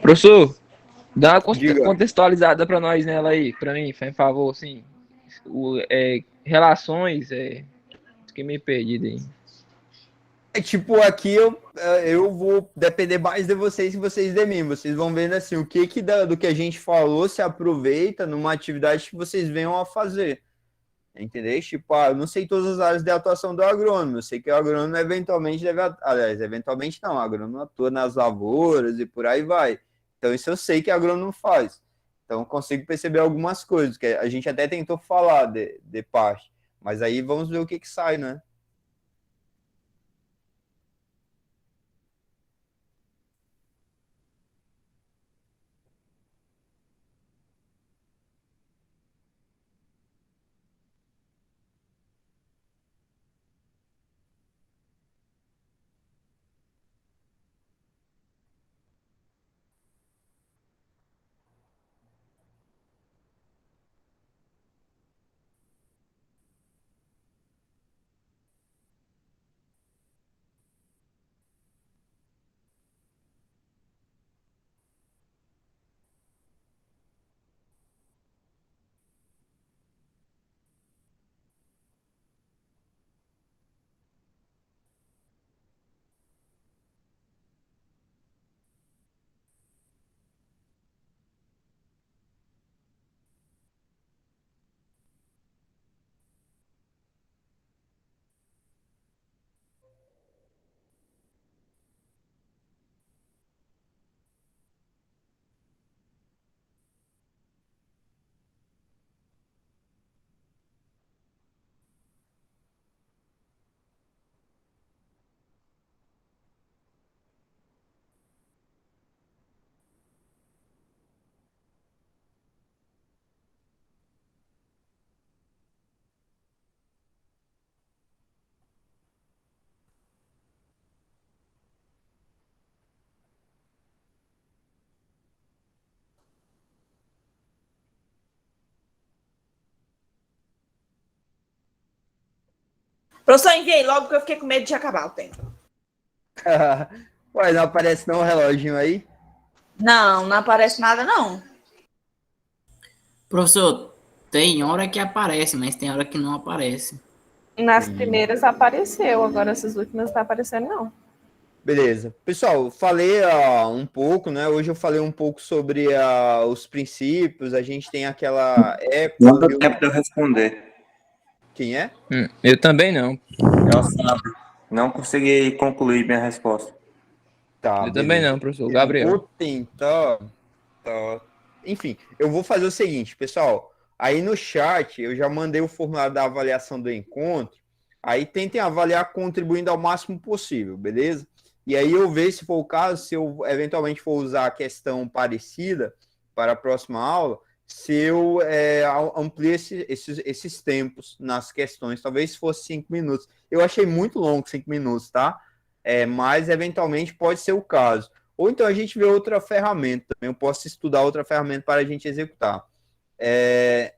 Professor, dá uma Diga. contextualizada para nós nela aí, para mim, faz um favor, assim. Relações, fiquei meio perdido aí. Tipo, aqui eu vou depender mais de vocês que vocês de mim. Vocês vão vendo assim, o que do que a gente falou se aproveita numa atividade que vocês venham a fazer. Entendeu? Tipo, eu não sei todas as áreas de atuação do agrônomo. Eu sei que o agrônomo eventualmente aliás, eventualmente não, o agrônomo atua nas lavouras e por aí vai. Então, isso eu sei que o agrônomo faz. Então, eu consigo perceber algumas coisas, que a gente até tentou falar de parte. Mas aí vamos ver o que sai, né? Professor, enviei logo que eu fiquei com medo de acabar o tempo. Ué, não aparece não o reloginho aí? Não, não aparece nada, não. Professor, tem hora que aparece, mas tem hora que não aparece. Nas primeiras apareceu, agora essas últimas não tá aparecendo, não. Beleza. Pessoal, falei um pouco, né? Hoje eu falei um pouco sobre os princípios. A gente tem aquela eco. Não deu tempo de eu responder. Quem é? Eu também não. Não consegui concluir minha resposta. Tá, Eu também não, professor. Gabriel. Eu vou tentar. Enfim, eu vou fazer o seguinte, pessoal. Aí no chat eu já mandei o formulário da avaliação do encontro. Aí tentem avaliar contribuindo ao máximo possível, beleza? E aí eu vejo, se for o caso, se eu eventualmente for usar a questão parecida para a próxima aula, se eu amplio esses tempos nas questões. Talvez fosse 5 minutos. Eu achei muito longo 5 minutos, tá? Mas eventualmente pode ser o caso. Ou então a gente vê outra ferramenta também. Eu posso estudar outra ferramenta para a gente executar.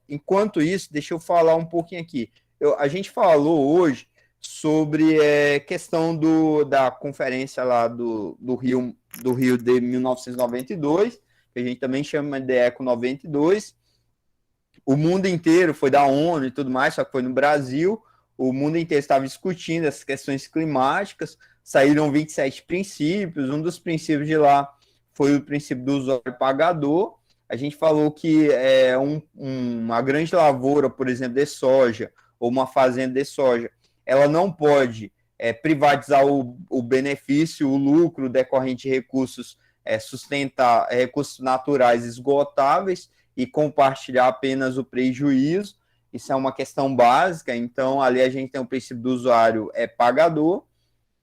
Enquanto isso, deixa eu falar um pouquinho aqui. A gente falou hoje sobre questão da conferência lá do Rio de 1992, que a gente também chama de ECO 92. O mundo inteiro foi da ONU e tudo mais, só que foi no Brasil. O mundo inteiro estava discutindo essas questões climáticas. Saíram 27 princípios. Um dos princípios de lá foi o princípio do usuário pagador. A gente falou que uma grande lavoura, por exemplo, de soja, ou uma fazenda de soja, ela não pode privatizar o benefício, o lucro decorrente de recursos, recursos naturais esgotáveis e compartilhar apenas o prejuízo. Isso é uma questão básica. Então, ali a gente tem o princípio do usuário pagador.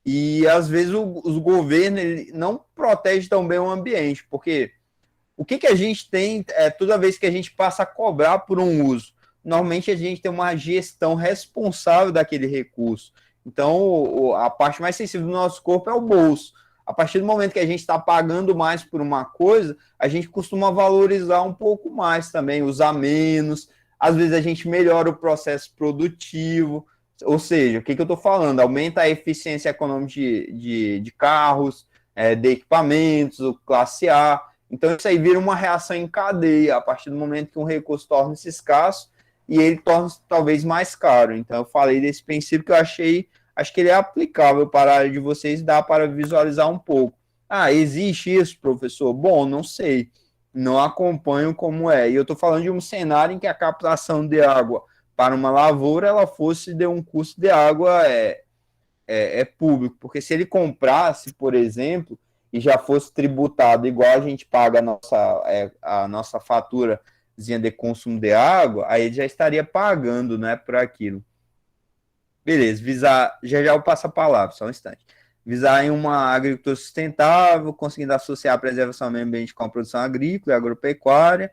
E, às vezes, os governos ele não protegem tão bem o ambiente, porque o que a gente tem toda vez que a gente passa a cobrar por um uso? Normalmente a gente tem uma gestão responsável daquele recurso. Então, a parte mais sensível do nosso corpo é o bolso. A partir do momento que a gente está pagando mais por uma coisa, a gente costuma valorizar um pouco mais também, usar menos. Às vezes a gente melhora o processo produtivo. Ou seja, o que eu estou falando? Aumenta a eficiência econômica de carros, de equipamentos, o classe A. Então, isso aí vira uma reação em cadeia, a partir do momento que um recurso torna-se escasso e ele torna-se talvez mais caro. Então, eu falei desse princípio que eu acho que ele é aplicável para a área de vocês, dá para visualizar um pouco. Existe isso, professor? Bom, não sei, não acompanho como é. E eu estou falando de um cenário em que a captação de água para uma lavoura, ela fosse de um custo de água público, porque se ele comprasse, por exemplo, e já fosse tributado igual a gente paga a nossa faturazinha de consumo de água, aí ele já estaria pagando, né, por aquilo. Beleza, já eu passo a palavra, só um instante. Visar em uma agricultura sustentável, conseguindo associar a preservação do meio ambiente com a produção agrícola e agropecuária,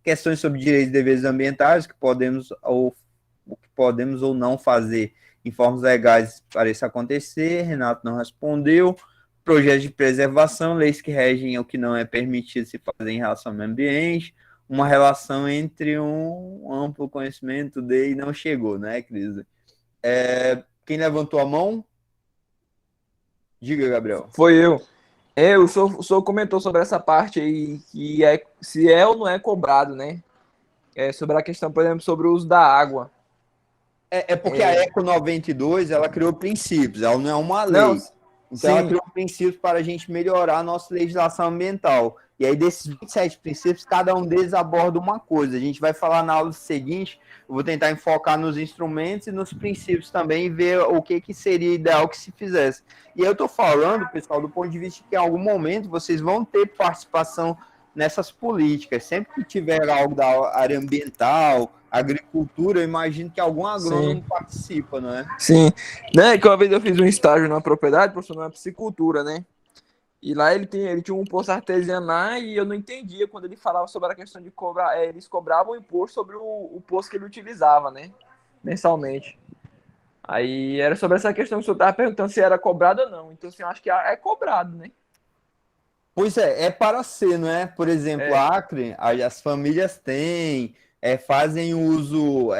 questões sobre direitos e deveres ambientais, que podemos ou não fazer em formas legais para isso acontecer. Renato não respondeu. Projetos de preservação, leis que regem o que não é permitido se fazer em relação ao meio ambiente, uma relação entre um amplo conhecimento e não chegou, né, Cris? Quem levantou a mão? Diga, Gabriel. Foi eu. O senhor comentou sobre essa parte aí, que se é ou não é cobrado, né? Sobre a questão, por exemplo, sobre o uso da água. Porque a ECO 92, ela criou princípios, ela não é uma lei. Não, então, ela criou princípios para a gente melhorar a nossa legislação ambiental. E aí, desses 27 princípios, cada um deles aborda uma coisa. A gente vai falar na aula seguinte, eu vou tentar enfocar nos instrumentos e nos princípios também, e ver o que seria ideal que se fizesse. E eu estou falando, pessoal, do ponto de vista que em algum momento vocês vão ter participação nessas políticas. Sempre que tiver algo da área ambiental, agricultura, eu imagino que algum agrônomo participa, não é? Sim. Né, que uma vez eu fiz um estágio numa propriedade, professor, numa piscicultura, né? E lá ele tinha um poço artesiano lá e eu não entendia quando ele falava sobre a questão de cobrar, eles cobravam imposto sobre o poço que ele utilizava, né? Mensalmente. Aí era sobre essa questão que o senhor estava perguntando se era cobrado ou não. Então, assim, eu acho que é cobrado, né? Pois é para ser, não é? Por exemplo, Acre, as famílias têm fazem uso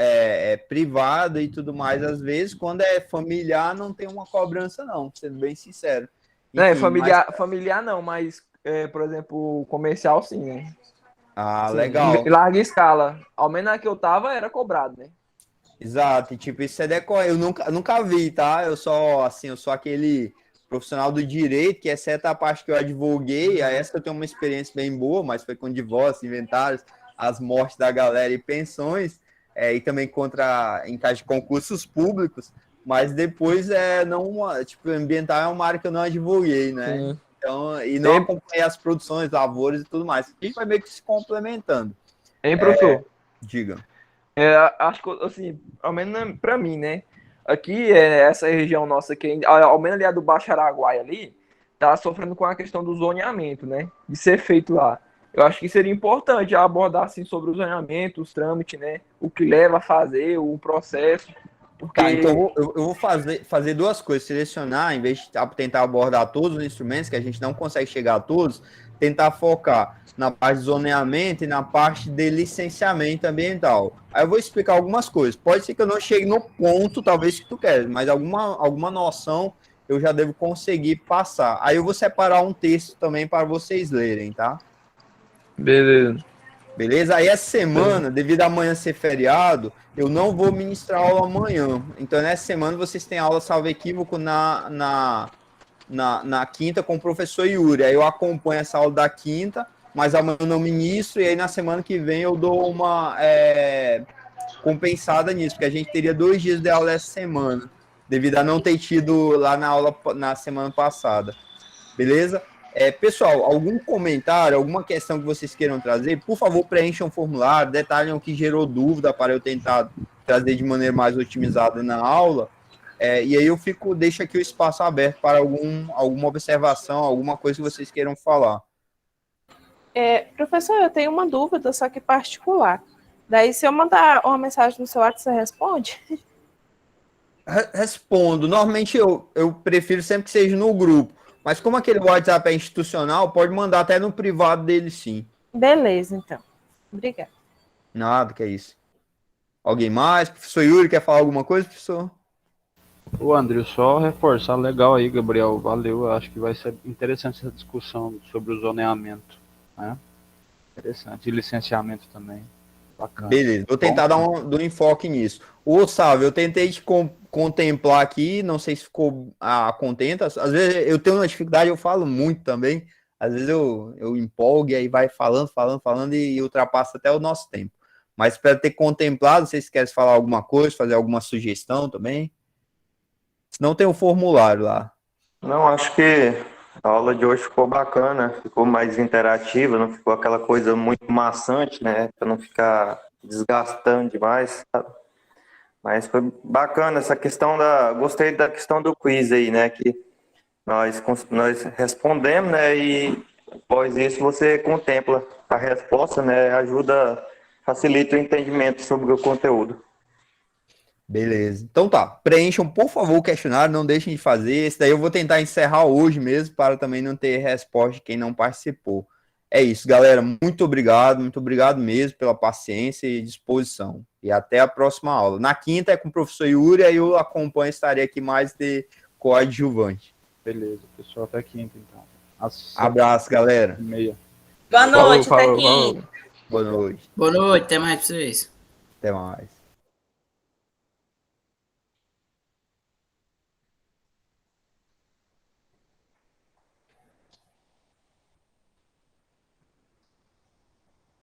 privado e tudo mais, às vezes, quando é familiar, não tem uma cobrança, não, sendo bem sincero. Não, Enfim, familiar não, mas, por exemplo, comercial sim, né? Ah, Sim, legal. em larga escala. Ao menos na que eu tava, era cobrado, né? Exato, e tipo, isso é eu nunca vi, tá? Eu sou aquele profissional do direito, que exceto a parte que eu advoguei, a essa eu tenho uma experiência bem boa, mas foi com divórcio, inventários, as mortes da galera e pensões, e também em caso de concursos públicos, mas depois tipo, ambiental é uma área que eu não advoguei, né? Sim. Então, e não acompanhei as produções, lavouras e tudo mais. E vai meio que se complementando. Hein, professor? Diga. Acho que, assim, ao menos pra mim, né? Aqui, essa região nossa aqui, ao menos ali a do Baixo Araguaia ali, tá sofrendo com a questão do zoneamento, né? De ser feito lá. Eu acho que seria importante abordar, assim, sobre o zoneamento, os trâmites, né? O que leva a fazer, o processo. Porque... Tá, então eu vou fazer duas coisas. Selecionar, em vez de tentar abordar todos os instrumentos, que a gente não consegue chegar a todos, tentar focar na parte de zoneamento e na parte de licenciamento ambiental. Aí eu vou explicar algumas coisas. Pode ser que eu não chegue no ponto, talvez, que tu queres, mas alguma noção eu já devo conseguir passar. Aí eu vou separar um texto também para vocês lerem, tá? Beleza. Beleza? Aí essa semana, devido a amanhã ser feriado, eu não vou ministrar aula amanhã. Então, nessa semana, vocês têm aula, salvo equívoco, na quinta com o professor Yuri. Aí eu acompanho essa aula da quinta, mas amanhã eu não ministro, e aí na semana que vem eu dou uma compensada nisso, porque a gente teria 2 dias de aula essa semana, devido a não ter tido lá na aula na semana passada. Beleza? Pessoal, algum comentário, alguma questão que vocês queiram trazer, por favor, preencham o formulário, detalhem o que gerou dúvida para eu tentar trazer de maneira mais otimizada na aula. E aí eu deixo aqui o espaço aberto para alguma observação, alguma coisa que vocês queiram falar. Professor, eu tenho uma dúvida, só que particular. Daí, se eu mandar uma mensagem no seu WhatsApp, você responde? Respondo. Normalmente eu prefiro sempre que seja no grupo. Mas como aquele WhatsApp é institucional, pode mandar até no privado dele, sim. Beleza, então. Obrigada. Nada, que é isso. Alguém mais? Professor Yuri, quer falar alguma coisa, professor? O André, só reforçar legal aí, Gabriel. Valeu. Eu acho que vai ser interessante essa discussão sobre o zoneamento, né? Interessante. E licenciamento também. Bacana. Beleza, vou tentar dar um enfoque nisso. Ô, Sávio, eu tentei te contemplar aqui, não sei se ficou contenta. Às vezes eu tenho uma dificuldade, eu falo muito também. Às vezes eu empolgo e aí vai falando e ultrapassa até o nosso tempo. Mas espero ter contemplado, não sei se querem falar alguma coisa, fazer alguma sugestão também. Se não, tem um formulário lá. Não, acho que a aula de hoje ficou bacana, ficou mais interativa, não ficou aquela coisa muito maçante, né? Para não ficar desgastando demais, sabe? Mas foi bacana essa questão gostei da questão do quiz aí, né? Que nós respondemos, né? E após isso você contempla a resposta, né? Facilita o entendimento sobre o conteúdo. Beleza. Então tá, preencham, por favor, o questionário, não deixem de fazer. Esse daí eu vou tentar encerrar hoje mesmo, para também não ter resposta de quem não participou. É isso, galera. Muito obrigado mesmo pela paciência e disposição. E até a próxima aula. Na quinta é com o professor Yuri, aí eu acompanho, estarei aqui mais de coadjuvante. Beleza, pessoal, até quinta então. Abraço, galera. 7h30. Boa noite, Falou. até quinta. Boa noite. Boa noite, até mais pra vocês. Até mais.